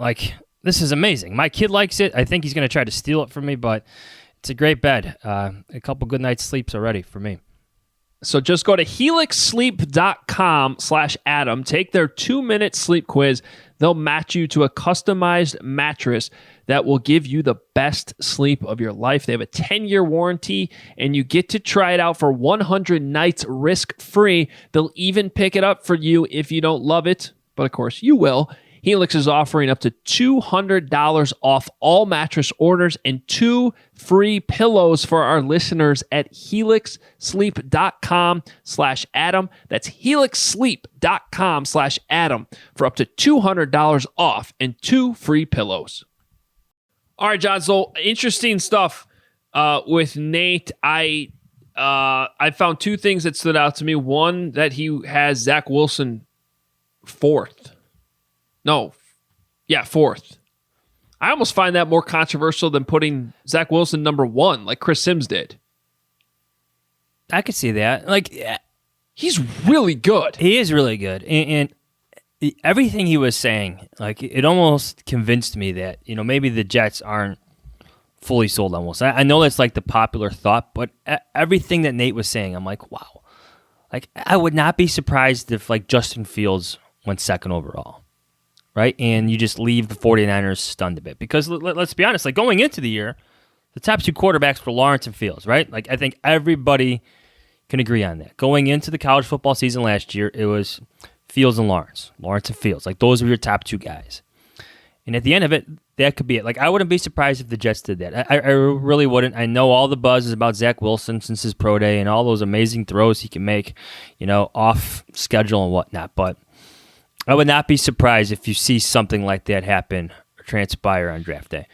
S1: This is amazing. My kid likes it. I think he's going to try to steal it from me, but it's a great bed. A couple good nights' sleeps already for me.
S7: So just go to helixsleep.com/Adam. Take their 2-minute sleep quiz. They'll match you to a customized mattress that will give you the best sleep of your life. They have a 10-year warranty, and you get to try it out for 100 nights risk-free. They'll even pick it up for you if you don't love it, but of course you will. Helix is offering up to $200 off all mattress orders and 2 free pillows for our listeners at helixsleep.com/Adam. That's helixsleep.com/Adam for up to $200 off and 2 free pillows. All right, John. So interesting stuff with Nate. I found 2 things that stood out to me. One, that he has Zach Wilson fourth. I almost find that more controversial than putting Zach Wilson number 1, like Chris Sims did.
S1: I could see that.
S7: He's really good.
S1: He is really good. And everything he was saying, it almost convinced me that, maybe the Jets aren't fully sold on Wilson. I know that's the popular thought, but everything that Nate was saying, I'm like, wow. I would not be surprised if, Justin Fields went second overall. Right? And you just leave the 49ers stunned a bit. Because let's be honest, going into the year, the top 2 quarterbacks were Lawrence and Fields, right? I think everybody can agree on that. Going into the college football season last year, it was Fields and Lawrence and Fields. Those were your top 2 guys. And at the end of it, that could be it. I wouldn't be surprised if the Jets did that. I really wouldn't. I know all the buzz is about Zach Wilson since his pro day and all those amazing throws he can make, off schedule and whatnot. But I would not be surprised if you see something like that happen or transpire on draft day.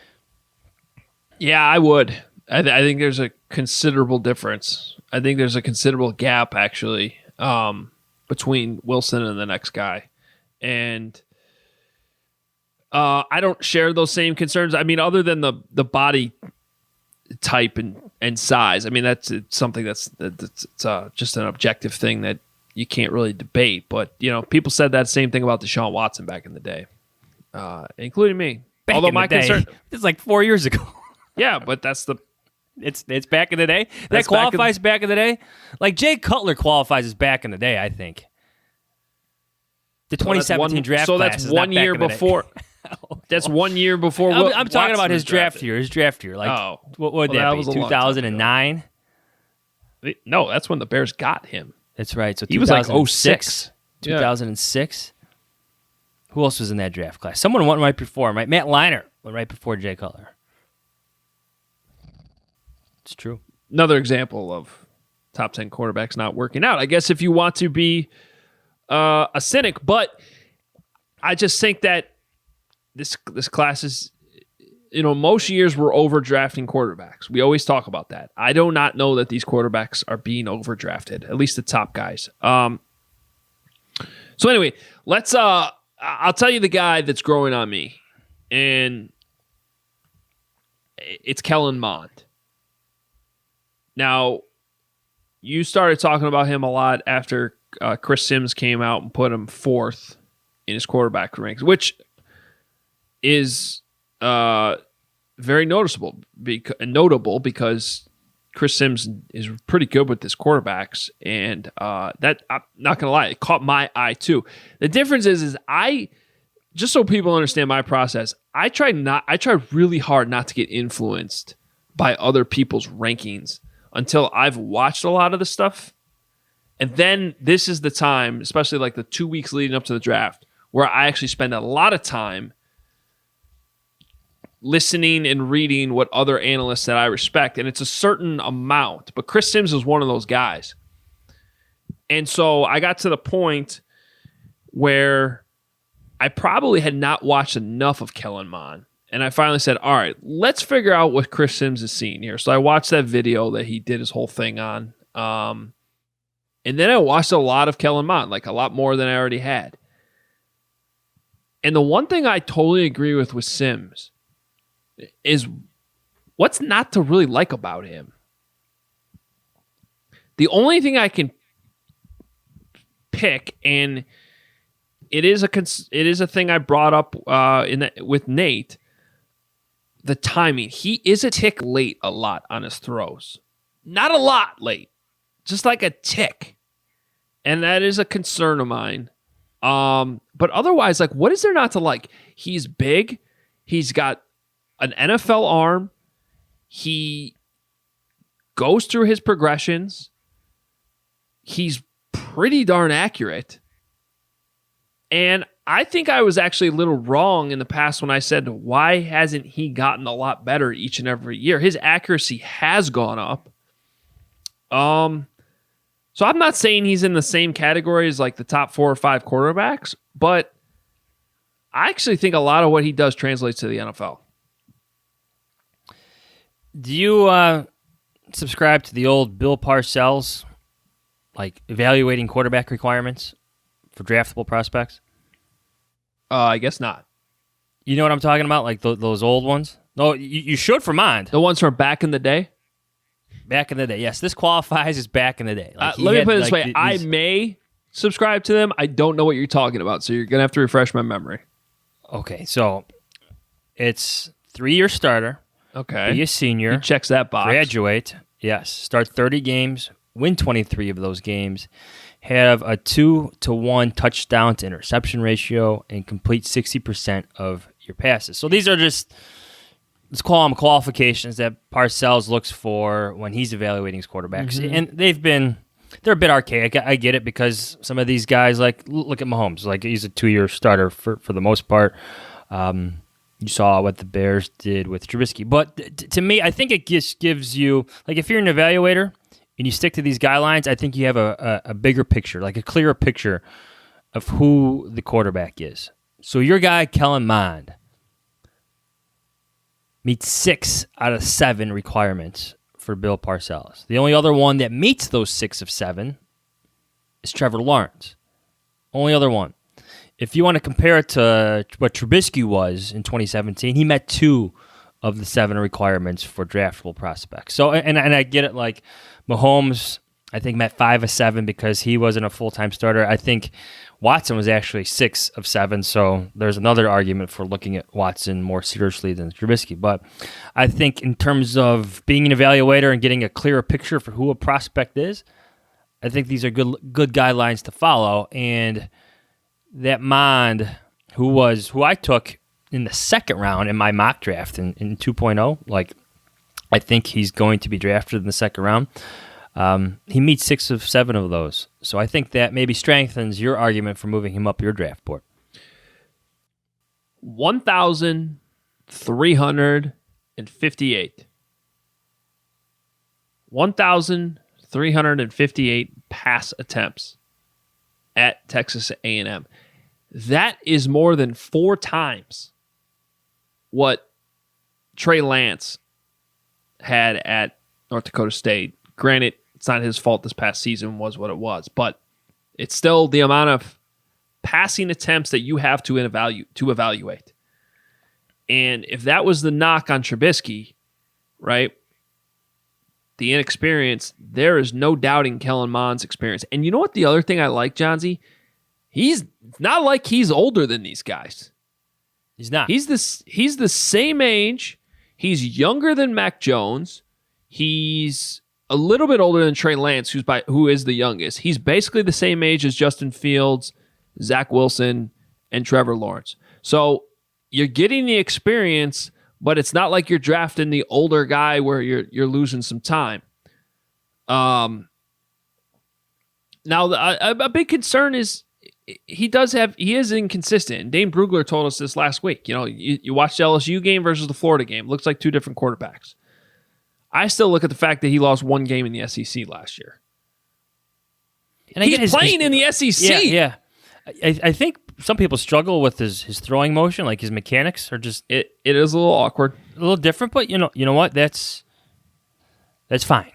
S7: Yeah, I would. I think there's a considerable difference. I think there's a considerable gap, actually, between Wilson and the next guy. And I don't share those same concerns. I mean, other than the body type and size. I mean, that's something that's just an objective thing that you can't really debate. But, people said that same thing about Deshaun Watson back in the day, including me. Although my concern,
S1: it's 4 years ago.
S7: Yeah, but that's
S1: it's back in the day. That qualifies back in the day. Jay Cutler qualifies as back in the day, I think. The 2017 draft
S7: class. So
S1: that's
S7: that's 1 year before. That's 1 year before.
S1: I'm talking about his draft year. His draft year. What would that be? 2009.
S7: No, that's when the Bears got him.
S1: That's right. So
S7: he was 06.
S1: 2006. Who else was in that draft class? Someone went right before him, right? Matt Leinart went right before Jay Cutler. It's true.
S7: Another example of top 10 quarterbacks not working out. I guess if you want to be a cynic, but I just think that this class is most years we're overdrafting quarterbacks. We always talk about that. I do not know that these quarterbacks are being overdrafted, at least the top guys. So anyway, let's I'll tell you the guy that's growing on me, and it's Kellen Mond. Now, you started talking about him a lot after Chris Sims came out and put him 4th in his quarterback ranks, which is very notable because Chris Sims is pretty good with his quarterbacks, and that, I'm not gonna lie, it caught my eye too. The difference is I, just so people understand my process, I try really hard not to get influenced by other people's rankings until I've watched a lot of the stuff. And then this is the time, especially like the 2 weeks leading up to the draft, where I actually spend a lot of time listening and reading what other analysts that I respect. And it's a certain amount. But Chris Sims is one of those guys. And so I got to the point where I probably had not watched enough of Kellen Mond. And I finally said, all right, let's figure out what Chris Sims is seeing here. So I watched that video that he did his whole thing on. And then I watched a lot of Kellen Mond, like a lot more than I already had. And the one thing I totally agree with Sims is what's not to really like about him. The only thing I can pick, and it is a thing I brought up with Nate, the timing. He is a tick late a lot on his throws. Not a lot late, just like a tick. And that is a concern of mine. But otherwise, like, what is there not to like? He's big. He's got an NFL arm. He goes through his progressions. He's pretty darn accurate. And I think I was actually a little wrong in the past when I said, why hasn't he gotten a lot better each and every year? His accuracy has gone up. So I'm not saying he's in the same category as like the top 4 or 5 quarterbacks, but I actually think a lot of what he does translates to the NFL.
S1: Do you subscribe to the old Bill Parcells, like evaluating quarterback requirements for draftable prospects?
S7: I guess not.
S1: You know what I'm talking about? Like those old ones? No, you should for Mond.
S7: The ones from back in the day?
S1: Back in the day. Yes, this qualifies as back in the day. Like
S7: let me put it this way. I may subscribe to them. I don't know what you're talking about, so you're going to have to refresh my memory.
S1: Okay, so it's 3-year starter.
S7: Okay.
S1: Be a senior.
S7: He checks that box.
S1: Graduate. Yes. Start 30 games. Win 23 of those games. Have a 2-to-1 touchdown to interception ratio and complete 60% of your passes. So these are just, let's call them qualifications that Parcells looks for when he's evaluating his quarterbacks. Mm-hmm. And they're a bit archaic. I get it, because some of these guys, like, look at Mahomes. Like, he's a 2-year starter for the most part. You saw what the Bears did with Trubisky. But to me, I think it just gives you, like, if you're an evaluator and you stick to these guidelines, I think you have a bigger picture, like a clearer picture of who the quarterback is. So your guy, Kellen Mond, meets 6 out of 7 requirements for Bill Parcells. The only other one that meets those 6 of 7 is Trevor Lawrence. Only other one. If you want to compare it to what Trubisky was in 2017, he met 2 of the 7 requirements for draftable prospects. So, and I get it, like Mahomes, I think, met 5 of 7 because he wasn't a full-time starter. I think Watson was actually 6 of 7, so there's another argument for looking at Watson more seriously than Trubisky. But I think in terms of being an evaluator and getting a clearer picture for who a prospect is, I think these are good guidelines to follow. And that Mond, who I took in the second round in my mock draft in 2.0, like, I think he's going to be drafted in the second round. He meets 6 of 7 of those. So I think that maybe strengthens your argument for moving him up your draft board.
S7: 1,358. 1,358 pass attempts at Texas A&M. That is more than 4 times what Trey Lance had at North Dakota State. Granted, it's not his fault this past season was what it was, but it's still the amount of passing attempts that you have to evaluate. And if that was the knock on Trubisky, right, the inexperience, there is no doubting Kellen Mond's experience. And you know what the other thing I like, Johnsy? He's not like he's older than these guys.
S1: He's not.
S7: He's the same age. He's younger than Mac Jones. He's a little bit older than Trey Lance, who is the youngest. He's basically the same age as Justin Fields, Zach Wilson, and Trevor Lawrence. So you're getting the experience, but it's not like you're drafting the older guy where you're losing some time. Now, a big concern is he is inconsistent. Dane Brugler told us this last week. You know, you watched the LSU game versus the Florida game. Looks like two different quarterbacks. I still look at the fact that he lost one game in the SEC last year. And he's playing in the SEC.
S1: Yeah. I think some people struggle with his throwing motion, like his mechanics are just
S7: it is a little awkward,
S1: a little different. But you know what? That's fine.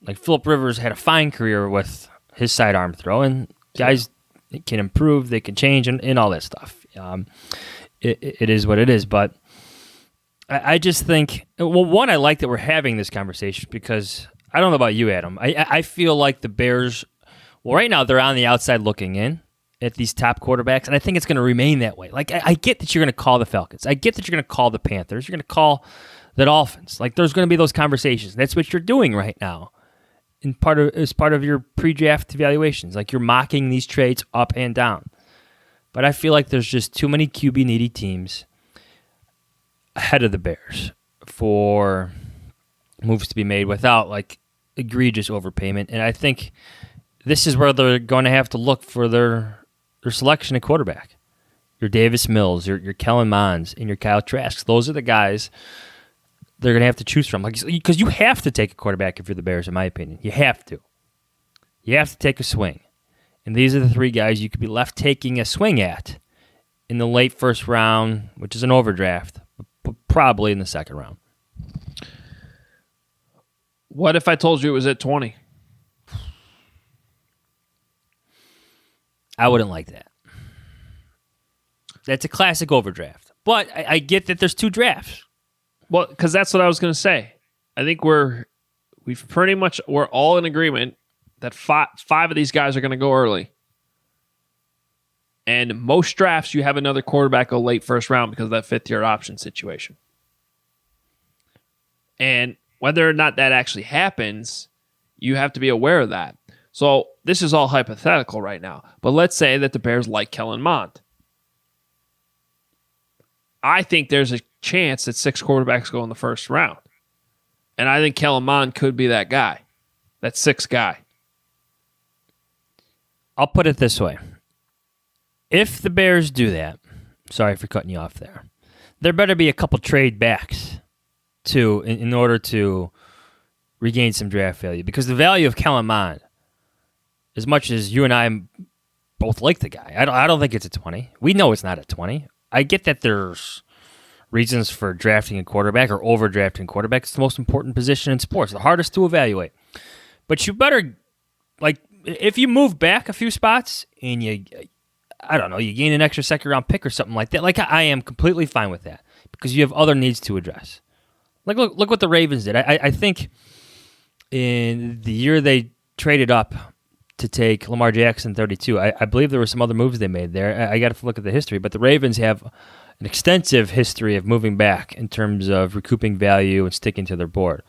S1: Like Phillip Rivers had a fine career with his sidearm throw, and guys can improve, they can change, and all that stuff. It is what it is. But I just think, well, one, I like that we're having this conversation because I don't know about you, Adam. I feel like the Bears, well, right now they're on the outside looking in at these top quarterbacks, and I think it's going to remain that way. Like, I get that you're going to call the Falcons. I get that you're going to call the Panthers. You're going to call the Dolphins. Like, there's going to be those conversations. That's what you're doing right now as part of your pre-draft evaluations. Like, you're mocking these trades up and down. But I feel like there's just too many QB-needy teams ahead of the Bears for moves to be made without, like, egregious overpayment. And I think this is where they're going to have to look for their selection at quarterback. Your Davis Mills, your Kellen Monds, and your Kyle Trask. Those are the guys they're going to have to choose from. Because you have to take a quarterback if you're the Bears, in my opinion. You have to. You have to take a swing. And these are the three guys you could be left taking a swing at in the late first round, which is an overdraft, but probably in the second round.
S7: What if I told you it was at 20?
S1: I wouldn't like that. That's a classic overdraft. But I get that there's two drafts.
S7: Well, because that's what I was going to say. I think we're all in agreement that five of these guys are going to go early. And most drafts, you have another quarterback go late first round because of that fifth-year option situation. And whether or not that actually happens, you have to be aware of that. So this is all hypothetical right now. But let's say that the Bears like Kellen Mond. I think there's a chance that 6 quarterbacks go in the first round. And I think Kellen Mond could be that guy, that 6th guy.
S1: I'll put it this way. If the Bears do that, sorry for cutting you off there better be a couple trade backs in order to regain some draft value. Because the value of Kellen Mond, as much as you and I both like the guy, I don't think it's a 20. We know it's not a 20. I get that there's reasons for drafting a quarterback or overdrafting a quarterback. It's the most important position in sports, the hardest to evaluate. But you better, like, if you move back a few spots and you gain an extra second-round pick or something like that, like, I am completely fine with that because you have other needs to address. Like, look what the Ravens did. I think in the year they traded up to take Lamar Jackson 32, I believe there were some other moves they made there. I got to look at the history, but the Ravens have an extensive history of moving back in terms of recouping value and sticking to their board.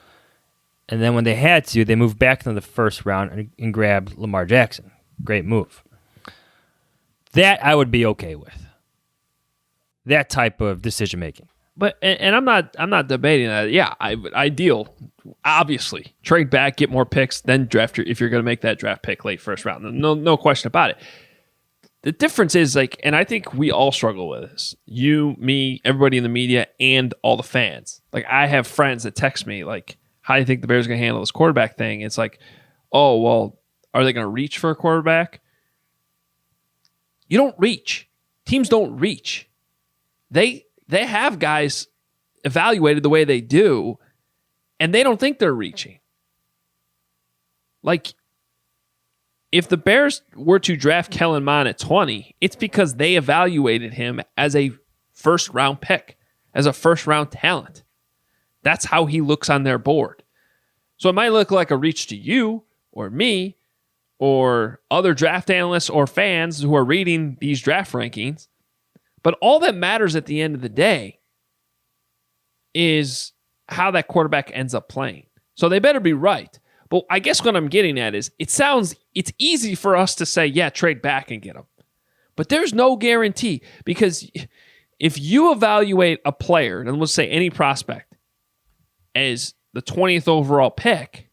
S1: And then when they had to, they moved back into the first round and grabbed Lamar Jackson. Great move. That I would be okay with. That type of decision making.
S7: But and I'm not debating that. Yeah, ideal. Obviously, trade back, get more picks, then draft if you're going to make that draft pick late first round. No question about it. The difference is, like, and I think we all struggle with this. You, me, everybody in the media, and all the fans. Like, I have friends that text me, like, how do you think the Bears are going to handle this quarterback thing? It's like, oh, well, are they going to reach for a quarterback? You don't reach. Teams don't reach. They have guys evaluated the way they do, and they don't think they're reaching. Like, if the Bears were to draft Kellen Mond at 20, it's because they evaluated him as a first-round pick, as a first-round talent. That's how he looks on their board. So it might look like a reach to you or me or other draft analysts or fans who are reading these draft rankings, but all that matters at the end of the day is how that quarterback ends up playing. So they better be right. But I guess what I'm getting at is it's easy for us to say, yeah, trade back and get him. But there's no guarantee, because if you evaluate a player, and let's say any prospect, as the 20th overall pick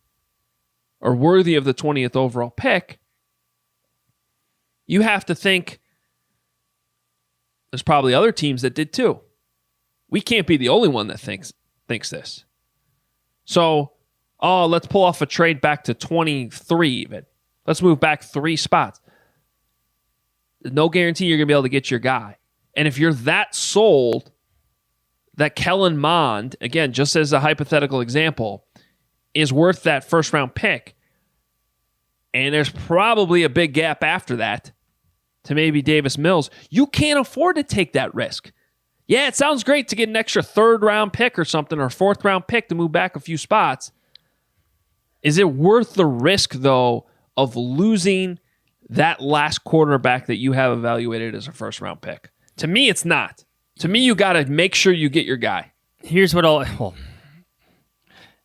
S7: or worthy of the 20th overall pick, you have to think there's probably other teams that did too. We can't be the only one that thinks this. So, let's pull off a trade back to 23 even. Let's move back 3 spots. There's no guarantee you're going to be able to get your guy. And if you're that sold that Kellen Mond, again, just as a hypothetical example, is worth that first-round pick, and there's probably a big gap after that to maybe Davis Mills, you can't afford to take that risk. Yeah, it sounds great to get an extra third-round pick or something, or fourth-round pick to move back a few spots. Is it worth the risk, though, of losing that last quarterback that you have evaluated as a first-round pick? To me, it's not. To me, you got to make sure you get your guy.
S1: Here's what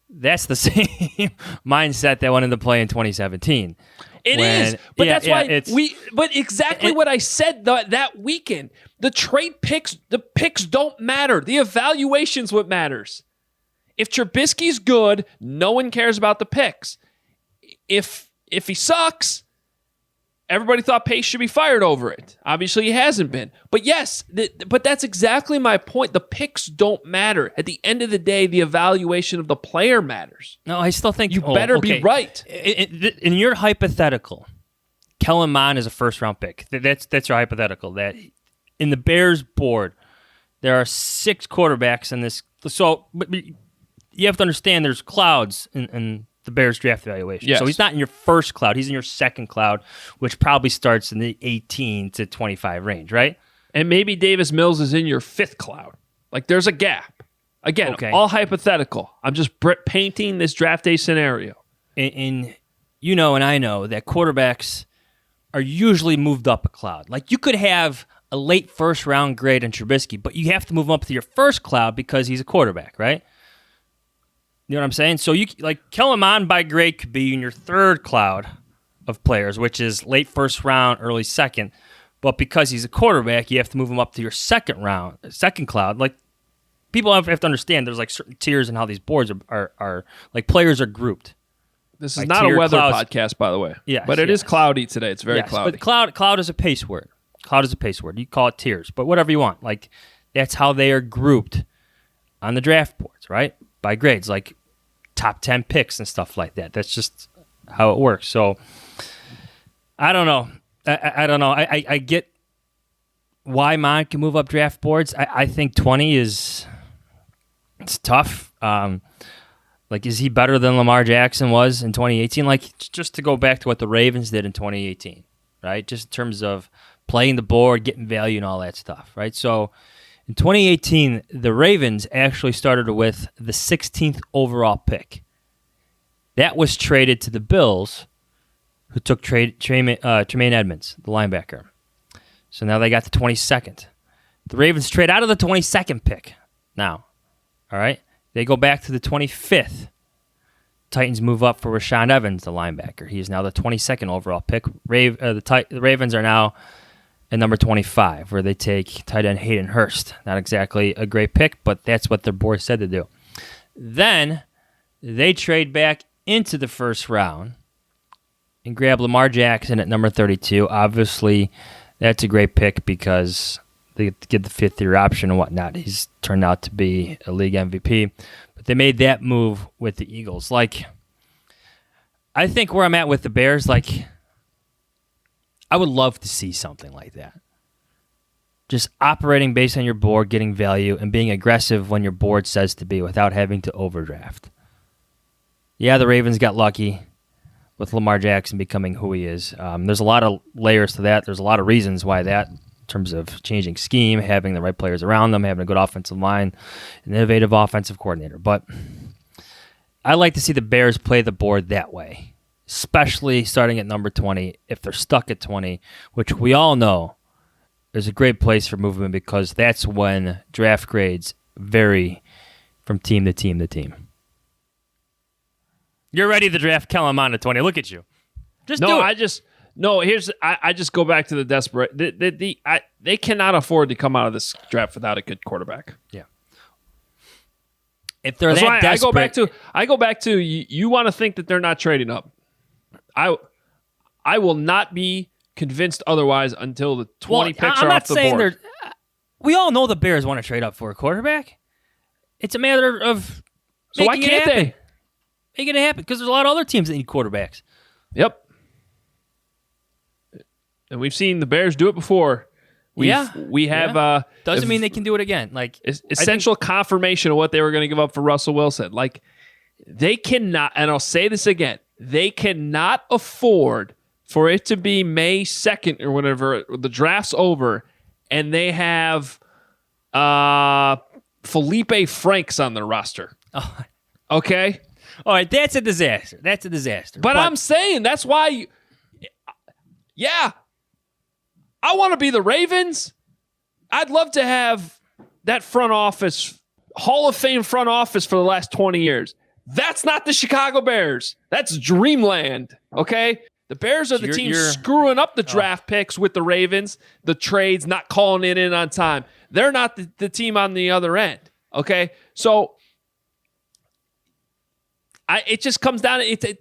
S1: that's the same mindset that went into play in 2017.
S7: It is, but that's why But exactly what I said that weekend. The trade picks, the picks don't matter. The evaluation's what matters. If Trubisky's good, no one cares about the picks. If he sucks, everybody thought Pace should be fired over it. Obviously, he hasn't been. But yes, but that's exactly my point. The picks don't matter. At the end of the day, the evaluation of the player matters.
S1: No, I still think
S7: you better be right.
S1: In your hypothetical, Kellen Mond is a first-round pick. That's your hypothetical. That in the Bears board, there are 6 quarterbacks in this. So, but you have to understand there's clouds in the Bears draft evaluation.
S7: Yes.
S1: So he's not in your first cloud. He's in your second cloud, which probably starts in the 18 to 25 range, right?
S7: And maybe Davis Mills is in your 5th cloud. Like, there's a gap. Again, all hypothetical. I'm just painting this draft day scenario.
S1: And you know and I know that quarterbacks are usually moved up a cloud. Like, you could have a late first-round grade in Trubisky, but you have to move him up to your first cloud because he's a quarterback, right? You know what I'm saying? So you like Kellen Mond by grade could be in your 3rd cloud of players, which is late first round, early second. But because he's a quarterback, you have to move him up to your second cloud. Like, people have to understand there's like certain tiers in how these boards are like players are grouped.
S7: This is not a weather podcast, by the way.
S1: Yes,
S7: but it is cloudy today. It's very cloudy.
S1: But cloud is a pace word. Cloud is a pace word. You call it tiers, but whatever you want. Like, that's how they are grouped on the draft boards, right? By grades, like top 10 picks and stuff like that. That's just how it works. So I don't know. I don't know. I get why Mond can move up draft boards. I think 20 it's tough. Like, is he better than Lamar Jackson was in 2018? Like, just to go back to what the Ravens did in 2018, right? Just in terms of playing the board, getting value, and all that stuff, right? So in 2018, the Ravens actually started with the 16th overall pick. That was traded to the Bills, who took Tremaine Edmonds, the linebacker. So now they got the 22nd. The Ravens trade out of the 22nd pick now. All right? They go back to the 25th. Titans move up for Rashaan Evans, the linebacker. He is now the 22nd overall pick. The Ravens are now at number 25, where they take tight end Hayden Hurst. Not exactly a great pick, but that's what their board said to do. Then they trade back into the first round and grab Lamar Jackson at number 32. Obviously, that's a great pick because they get the 5th-year option and whatnot. He's turned out to be a league MVP. But they made that move with the Eagles. Like, I think where I'm at with the Bears, like, I would love to see something like that. just operating based on your board, getting value, and being aggressive when your board says to be without having to overdraft. Yeah, the Ravens got lucky with Lamar Jackson becoming who he is. There's a lot of layers to that. There's a lot of reasons why that, in terms of changing scheme, having the right players around them, having a good offensive line, an innovative offensive coordinator. But I like to see the Bears play the board that way, especially starting at number 20. If they're stuck at 20, which we all know is a great place for movement because that's when draft grades vary from team to team to team. You're ready to draft Kellen Mond at 20. Look at you. Just do it. I just go back to the desperate. They cannot afford to come out of this draft without a good quarterback. Yeah. If they're
S7: That's
S1: that
S7: why
S1: desperate,
S7: I go back to you want to think that they're not trading up. I will not be convinced otherwise until the 20 picks are off the board.
S1: We all know the Bears want to trade up for a quarterback. It's a matter of
S7: so why can't they?
S1: Make it happen because there's a lot of other teams that need quarterbacks.
S7: Yep. And we've seen the Bears do it before. We have.
S1: Doesn't mean they can do it again. Like
S7: essential confirmation of what they were going to give up for Russell Wilson. Like they cannot, and I'll say this again, they cannot afford for it to be May 2nd or whatever, the draft's over, and they have Felipe Franks on their roster.
S1: Oh.
S7: Okay?
S1: All right, that's a disaster.
S7: But I'm saying that's why, I want to be the Ravens. I'd love to have that front office, Hall of Fame front office for the last 20 years. That's not the Chicago Bears. That's dreamland, okay? The Bears are the team screwing up the draft picks with the Ravens, the trades, not calling it in on time. They're not the team on the other end, okay? So it just comes down to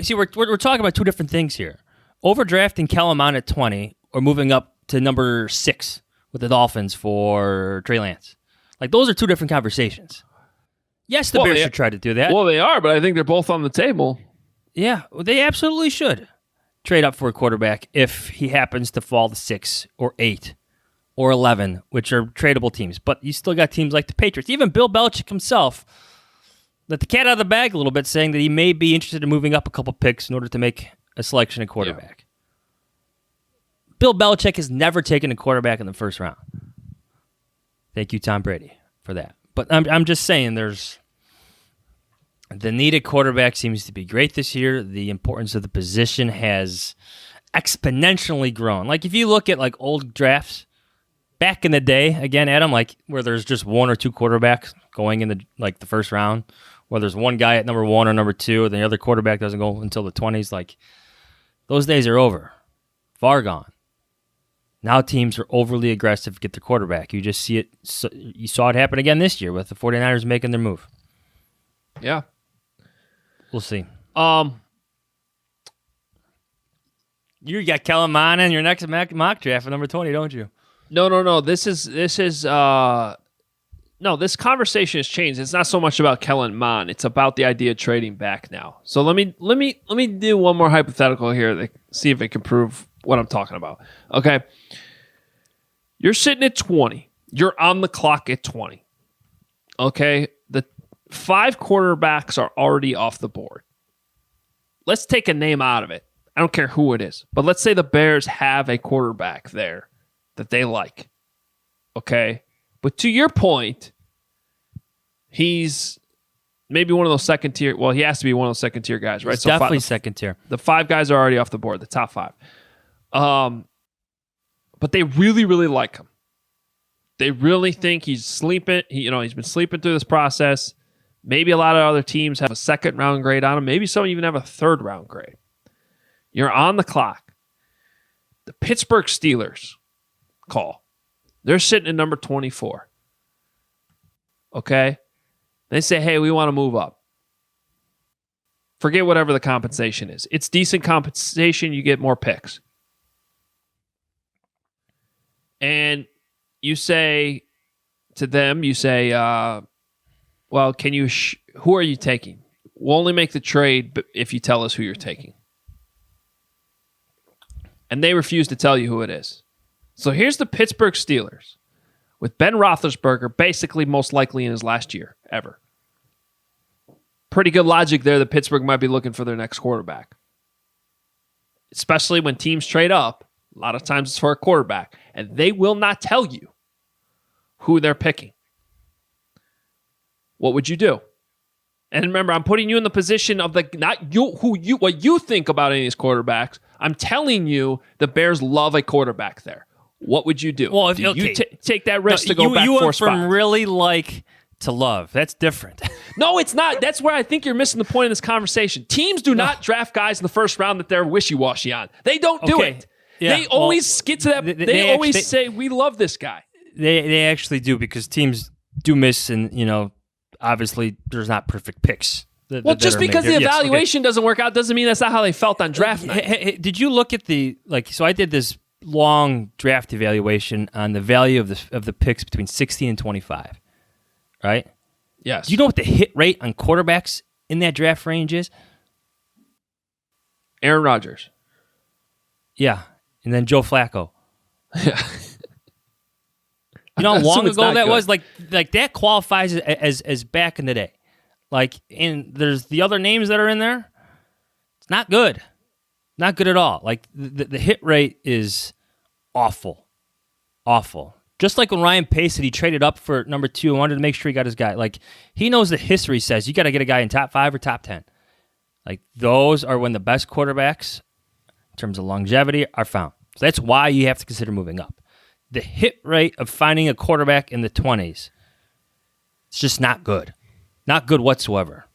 S1: See, we're talking about two different things here. Overdrafting Kellen Mond at 20 or moving up to number 6 with the Dolphins for Trey Lance. Like, those are two different conversations. Yes, the Bears should try to do that.
S7: Well, they are, but I think they're both on the table.
S1: Yeah, they absolutely should trade up for a quarterback if he happens to fall to 6 or 8 or 11, which are tradable teams. But you still got teams like the Patriots. Even Bill Belichick himself let the cat out of the bag a little bit, saying that he may be interested in moving up a couple picks in order to make a selection at quarterback. Yeah. Bill Belichick has never taken a quarterback in the first round. Thank you, Tom Brady, for that. But I'm just saying the need at quarterback seems to be great this year. The importance of the position has exponentially grown. Like, if you look at like old drafts back in the day, again, Adam, like where there's just one or two quarterbacks going in the first round, where there's one guy at number 1 or number 2, and the other quarterback doesn't go until the 20s. Like, those days are over, far gone. Now teams are overly aggressive to get their quarterback. You just see it. You saw it happen again this year with the 49ers making their move.
S7: Yeah.
S1: We'll see. You got Kellen Mond in your next mock draft for number 20, don't you?
S7: No. This conversation has changed. It's not so much about Kellen Mond. It's about the idea of trading back now. So let me do one more hypothetical here to see if it can prove what I'm talking about. Okay. You're sitting at 20. You're on the clock at 20. Okay. The 5 quarterbacks are already off the board. Let's take a name out of it. I don't care who it is. But let's say the Bears have a quarterback there that they like. Okay. But to your point, he's maybe one of those second tier. Well, he has to be one of those second tier guys, right?
S1: He's definitely second tier.
S7: The 5 guys are already off the board, the top 5. But they really, really like him. They really think he's sleeping. He's been sleeping through this process. Maybe a lot of other teams have a 2nd round grade on him. Maybe some even have a 3rd round grade. You're on the clock. The Pittsburgh Steelers call. They're sitting at number 24. Okay? They say, hey, we want to move up. Forget whatever the compensation is. It's decent compensation. You get more picks. And you say to them, well, can you? Who are you taking? We'll only make the trade if you tell us who you're taking. And they refuse to tell you who it is. So here's the Pittsburgh Steelers with Ben Roethlisberger basically most likely in his last year ever. Pretty good logic there that Pittsburgh might be looking for their next quarterback. Especially when teams trade up. A lot of times it's for a quarterback. And they will not tell you who they're picking. What would you do? And remember, I'm putting you in the position of what you think about any of these quarterbacks. I'm telling you the Bears love a quarterback there. What would you do?
S1: Well,
S7: do you take that risk to go back
S1: you
S7: 4
S1: went
S7: spots?
S1: from really like to love. That's different.
S7: No, it's not. That's where I think you're missing the point of this conversation. Teams do not draft guys in the first round that they're wishy-washy on. They don't do it.
S1: Yeah,
S7: they always get to that. They always say, we love this guy.
S1: They actually do, because teams do miss, and obviously there's not perfect picks.
S7: Just because the evaluation doesn't work out doesn't mean that's not how they felt on draft night.
S1: Hey, did you look at so I did this long draft evaluation on the value of the picks between 16 and 25, right?
S7: Yes.
S1: Do you know what the hit rate on quarterbacks in that draft range is?
S7: Aaron Rodgers.
S1: Yeah, and then Joe Flacco.
S7: Yeah.
S1: You know how long ago that was? Like that qualifies as back in the day. And there's the other names that are in there. It's not good. Not good at all. The hit rate is awful. Awful. Just like when Ryan Pace said he traded up for number 2 and wanted to make sure he got his guy. He knows the history says you got to get a guy in top 5 or top 10. Those are when the best quarterbacks, in terms of longevity, are found. So that's why you have to consider moving up. The hit rate of finding a quarterback in the 20s, it's just not good. Not good whatsoever.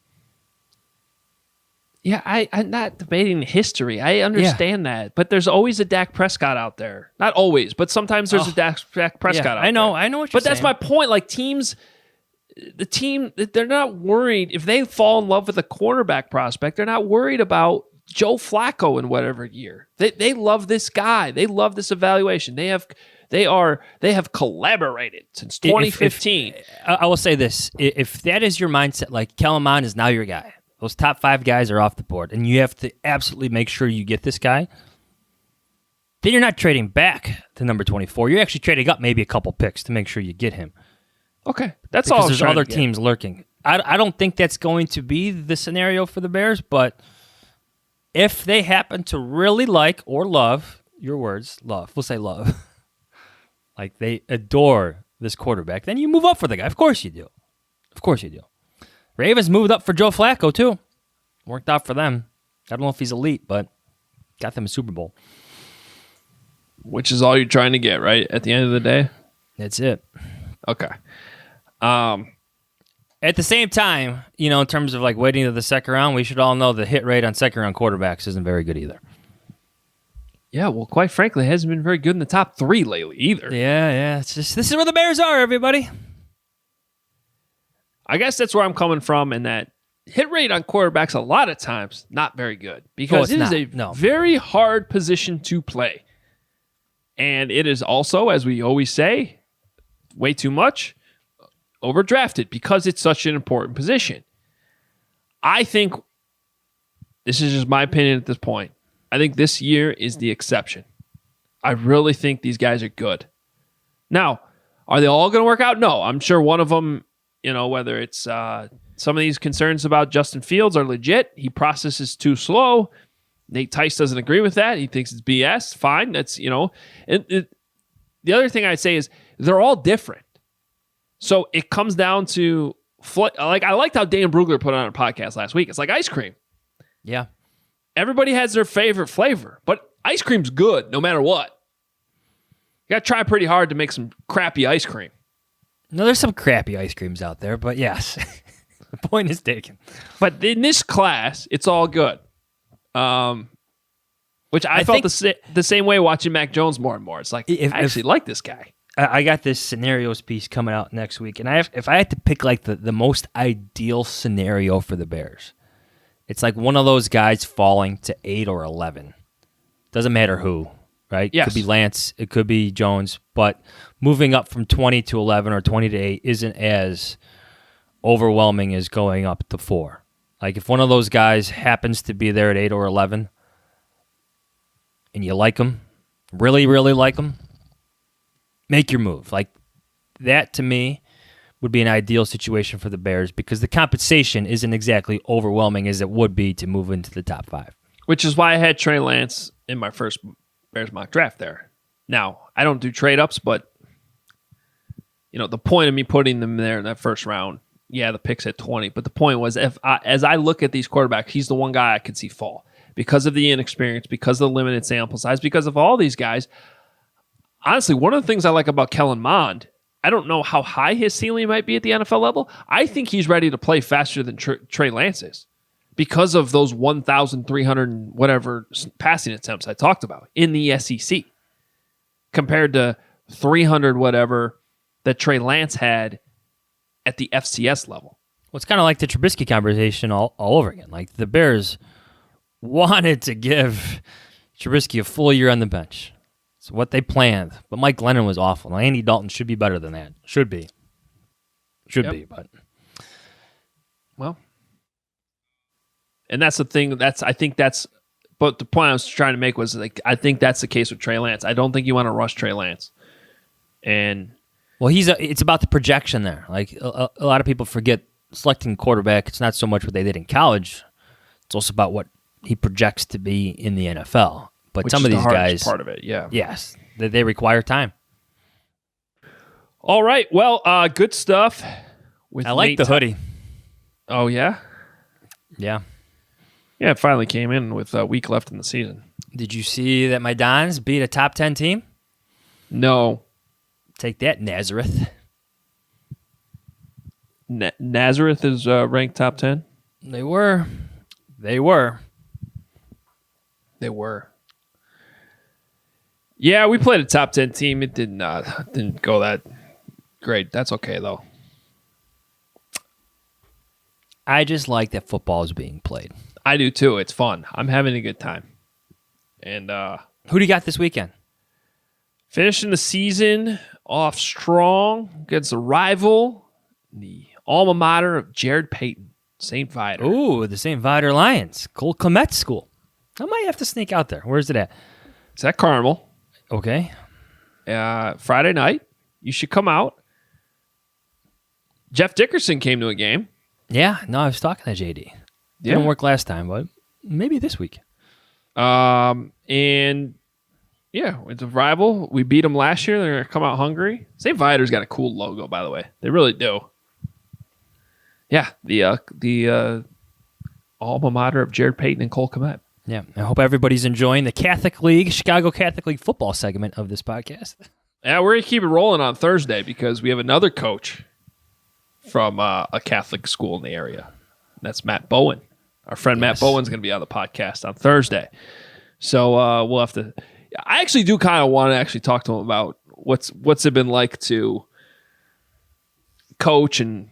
S7: Yeah, I'm not debating history. I understand that. But there's always a Dak Prescott out there. Not always, but sometimes there's a Dak Prescott out there.
S1: I know what you're saying.
S7: But that's my point. Teams, they're not worried. If they fall in love with a quarterback prospect, they're not worried about Joe Flacco in whatever year. They love this guy. They love this evaluation. They have collaborated since 2015.
S1: I will say this. If that is your mindset, Kellen Mond is now your guy. Those top 5 guys are off the board, and you have to absolutely make sure you get this guy. Then you're not trading back to number 24. You're actually trading up maybe a couple picks to make sure you get him.
S7: Okay, that's
S1: because
S7: all.
S1: There's other teams lurking. I don't think that's going to be the scenario for the Bears, but if they happen to really like or love, your words, love, we'll say love, they adore this quarterback, then you move up for the guy. Of course you do. Of course you do. Ravens moved up for Joe Flacco, too. Worked out for them. I don't know if he's elite, but got them a Super Bowl.
S7: Which is all you're trying to get, right? At the end of the day?
S1: That's it.
S7: Okay.
S1: At the same time, in terms of waiting to the second round, we should all know the hit rate on second round quarterbacks isn't very good either.
S7: Yeah, well, quite frankly, it hasn't been very good in the top 3 lately either.
S1: Yeah. It's just, this is where the Bears are, everybody.
S7: I guess that's where I'm coming from, in that hit rate on quarterbacks a lot of times not very good, because it is a very hard position to play. And it is also, as we always say, way too much overdrafted because it's such an important position. I think, this is just my opinion at this point, I think this year is the exception. I really think these guys are good. Now, are they all going to work out? No. I'm sure one of them, whether it's some of these concerns about Justin Fields are legit. He processes too slow. Nate Tice doesn't agree with that. He thinks it's BS. Fine. That's, the other thing I'd say is they're all different. So it comes down to, I liked how Dan Brugler put on a podcast last week. It's like ice cream.
S1: Yeah.
S7: Everybody has their favorite flavor, but ice cream's good no matter what. You got to try pretty hard to make some crappy ice cream.
S1: No, there's some crappy ice creams out there, but yes, the point is taken.
S7: But in this class, it's all good. Which I felt the same way watching Mac Jones more and more. It's like, I actually like this guy.
S1: I got this scenarios piece coming out next week, and if I had to pick the most ideal scenario for the Bears, it's one of those guys falling to 8 or 11. Doesn't matter who, right?
S7: Yes.
S1: It could be Lance, it could be Jones, but moving up from 20 to 11 or 20 to 8 isn't as overwhelming as going up to 4. If one of those guys happens to be there at 8 or 11, and you like them, really, really like them, make your move. Like that to me would be an ideal situation for the Bears because the compensation isn't exactly overwhelming as it would be to move into the top 5.
S7: Which is why I had Trey Lance in my first Bears mock draft there. Now, I don't do trade-ups, but the point of me putting them there in that first round, the pick's at 20, but the point was as I look at these quarterbacks, he's the one guy I could see fall because of the inexperience, because of the limited sample size, because of all these guys. Honestly, one of the things I like about Kellen Mond, I don't know how high his ceiling might be at the NFL level. I think he's ready to play faster than Trey Lance is because of those 1,300 and whatever passing attempts I talked about in the SEC compared to 300 whatever that Trey Lance had at the FCS level.
S1: Well, it's kind of like the Trubisky conversation all over again. Like the Bears wanted to give Trubisky a full year on the bench. It's what they planned. But Mike Glennon was awful. Now, Andy Dalton should be better than that. Should be. But
S7: well, and that's the thing. But the point I was trying to make was I think that's the case with Trey Lance. I don't think you want to rush Trey Lance. And
S1: well, it's about the projection there. Like a lot of people forget selecting quarterback. It's not so much what they did in college. It's also about what he projects to be in the NFL. But some of these guys,
S7: part of it, yeah.
S1: Yes, they require time.
S7: All right, well, good stuff.
S1: I like the hoodie.
S7: Oh yeah,
S1: yeah.
S7: It finally came in with a week left in the season.
S1: Did you see that my Dons beat a top 10 team?
S7: No.
S1: Take that, Nazareth.
S7: Nazareth is ranked top 10?
S1: They were.
S7: Yeah, we played a top 10 team. It didn't go that great. That's okay, though.
S1: I just like that football is being played.
S7: I do, too. It's fun. I'm having a good time. And
S1: who do you got this weekend?
S7: Finishing the season off strong against a rival, the alma mater of Jared Payton, St. Viator.
S1: Ooh, the St. Viator Lions. Cole Kmet School. I might have to sneak out there. Where's it at?
S7: It's at Carmel.
S1: Okay.
S7: Friday night. You should come out. Jeff Dickerson came to a game.
S1: Yeah, no, I was talking to JD. Didn't work last time, but maybe this week.
S7: And yeah, it's a rival. We beat them last year. They're going to come out hungry. St. Viator's got a cool logo, by the way. They really do. Yeah, the alma mater of Jared Payton and Cole Kmet.
S1: Yeah, I hope everybody's enjoying the Catholic League, Chicago Catholic League football segment of this podcast.
S7: Yeah, we're going to keep it rolling on Thursday because we have another coach from a Catholic school in the area. That's Matt Bowen. Our friend Matt Bowen's going to be on the podcast on Thursday. So we'll have to... I actually do kind of want to actually talk to him about what's it been like to coach and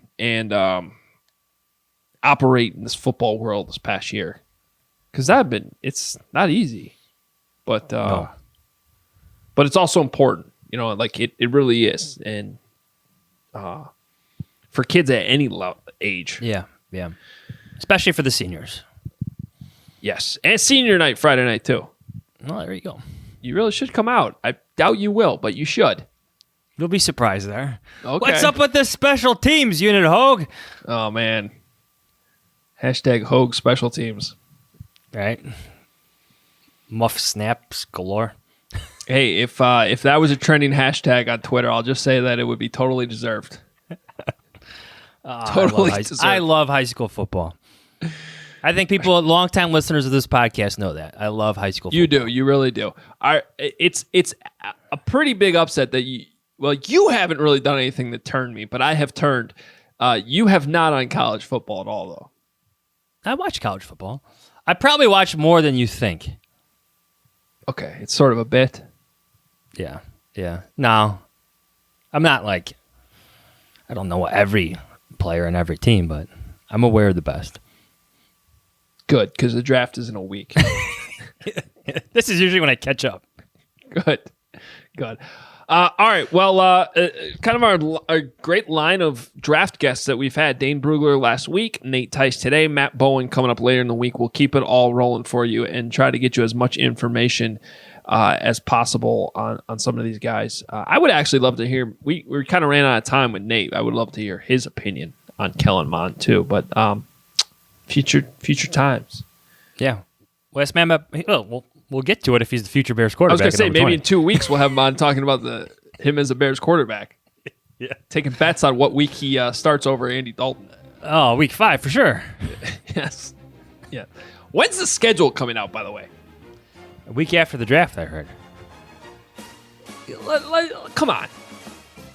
S7: operate in this football world this past year. Because it's not easy, but it's also important, it really is. And for kids at any age.
S1: Yeah. Especially for the seniors.
S7: Yes. And senior night, Friday night too.
S1: Well, there you go.
S7: You really should come out. I doubt you will, but you should.
S1: You'll be surprised there.
S7: Okay.
S1: What's up with the special teams unit, Hoge?
S7: Oh, man. Hashtag Hoge special teams.
S1: Right. Muff snaps galore.
S7: Hey, if that was a trending hashtag on Twitter, I'll just say that it would be totally deserved. Totally deserved.
S1: I love high school football. I think longtime listeners of this podcast know that. I love high school football.
S7: You do. You really do. It's a pretty big upset that you haven't really done anything that turned me, but I have turned. You have not on college football at all, though.
S1: I watch college football. I probably watch more than you think.
S7: Okay. It's sort of a bit.
S1: Yeah. No, I'm not I don't know every player in every team, but I'm aware of the best.
S7: Good, because the draft is in a week.
S1: This is usually when I catch up.
S7: Good. All right. Well, kind of our great line of draft guests that we've had. Dane Brugler last week, Nate Tice today, Matt Bowen coming up later in the week. We'll keep it all rolling for you and try to get you as much information as possible on some of these guys. I would actually love to hear. We kind of ran out of time with Nate. I would love to hear his opinion on Kellen Mond too. But future times.
S1: Yeah, West man. We'll get to it if he's the future Bears quarterback.
S7: I was going to say maybe
S1: 20.
S7: in 2 weeks we'll have him on talking about him as a Bears quarterback.
S1: Yeah,
S7: taking bets on what week he starts over Andy Dalton.
S1: Oh, week 5 for sure.
S7: Yes. Yeah. When's the schedule coming out, by the way?
S1: A week after the draft, I heard.
S7: Come on.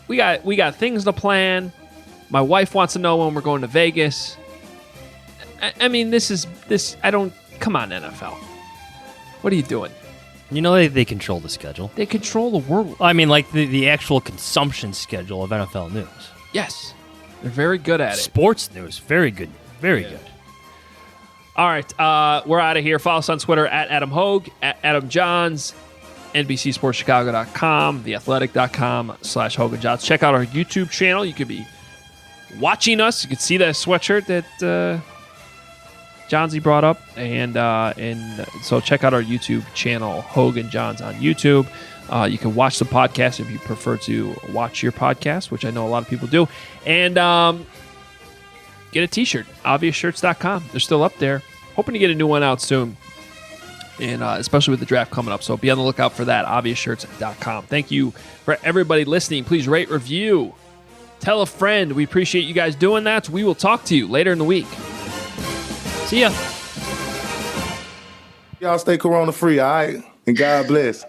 S7: We got things to plan. My wife wants to know when we're going to Vegas. I mean, come on, NFL. What are you doing?
S1: You know they control the schedule.
S7: They control the world.
S1: I mean, like the actual consumption schedule of NFL news.
S7: Yes. They're very good at it.
S1: Sports news, very good. Very good.
S7: All right, we're out of here. Follow us on Twitter at Adam Hoge, at Adam Jahns, NBCSportsChicago.com, TheAthletic.com/Hoge and Jahns. Check out our YouTube channel. You could be watching us. You can see that sweatshirt that Johnsy brought up, and so check out our YouTube channel, Hoge and Jahns on YouTube. You can watch the podcast if you prefer to watch your podcast, which I know a lot of people do, and get a t-shirt, obviousshirts.com. They're still up there. Hoping to get a new one out soon, and especially with the draft coming up, so be on the lookout for that, obviousshirts.com. Thank you for everybody listening. Please rate, review, tell a friend. We appreciate you guys doing that. We will talk to you later in the week. See ya.
S2: Y'all stay corona free, all right? And God bless.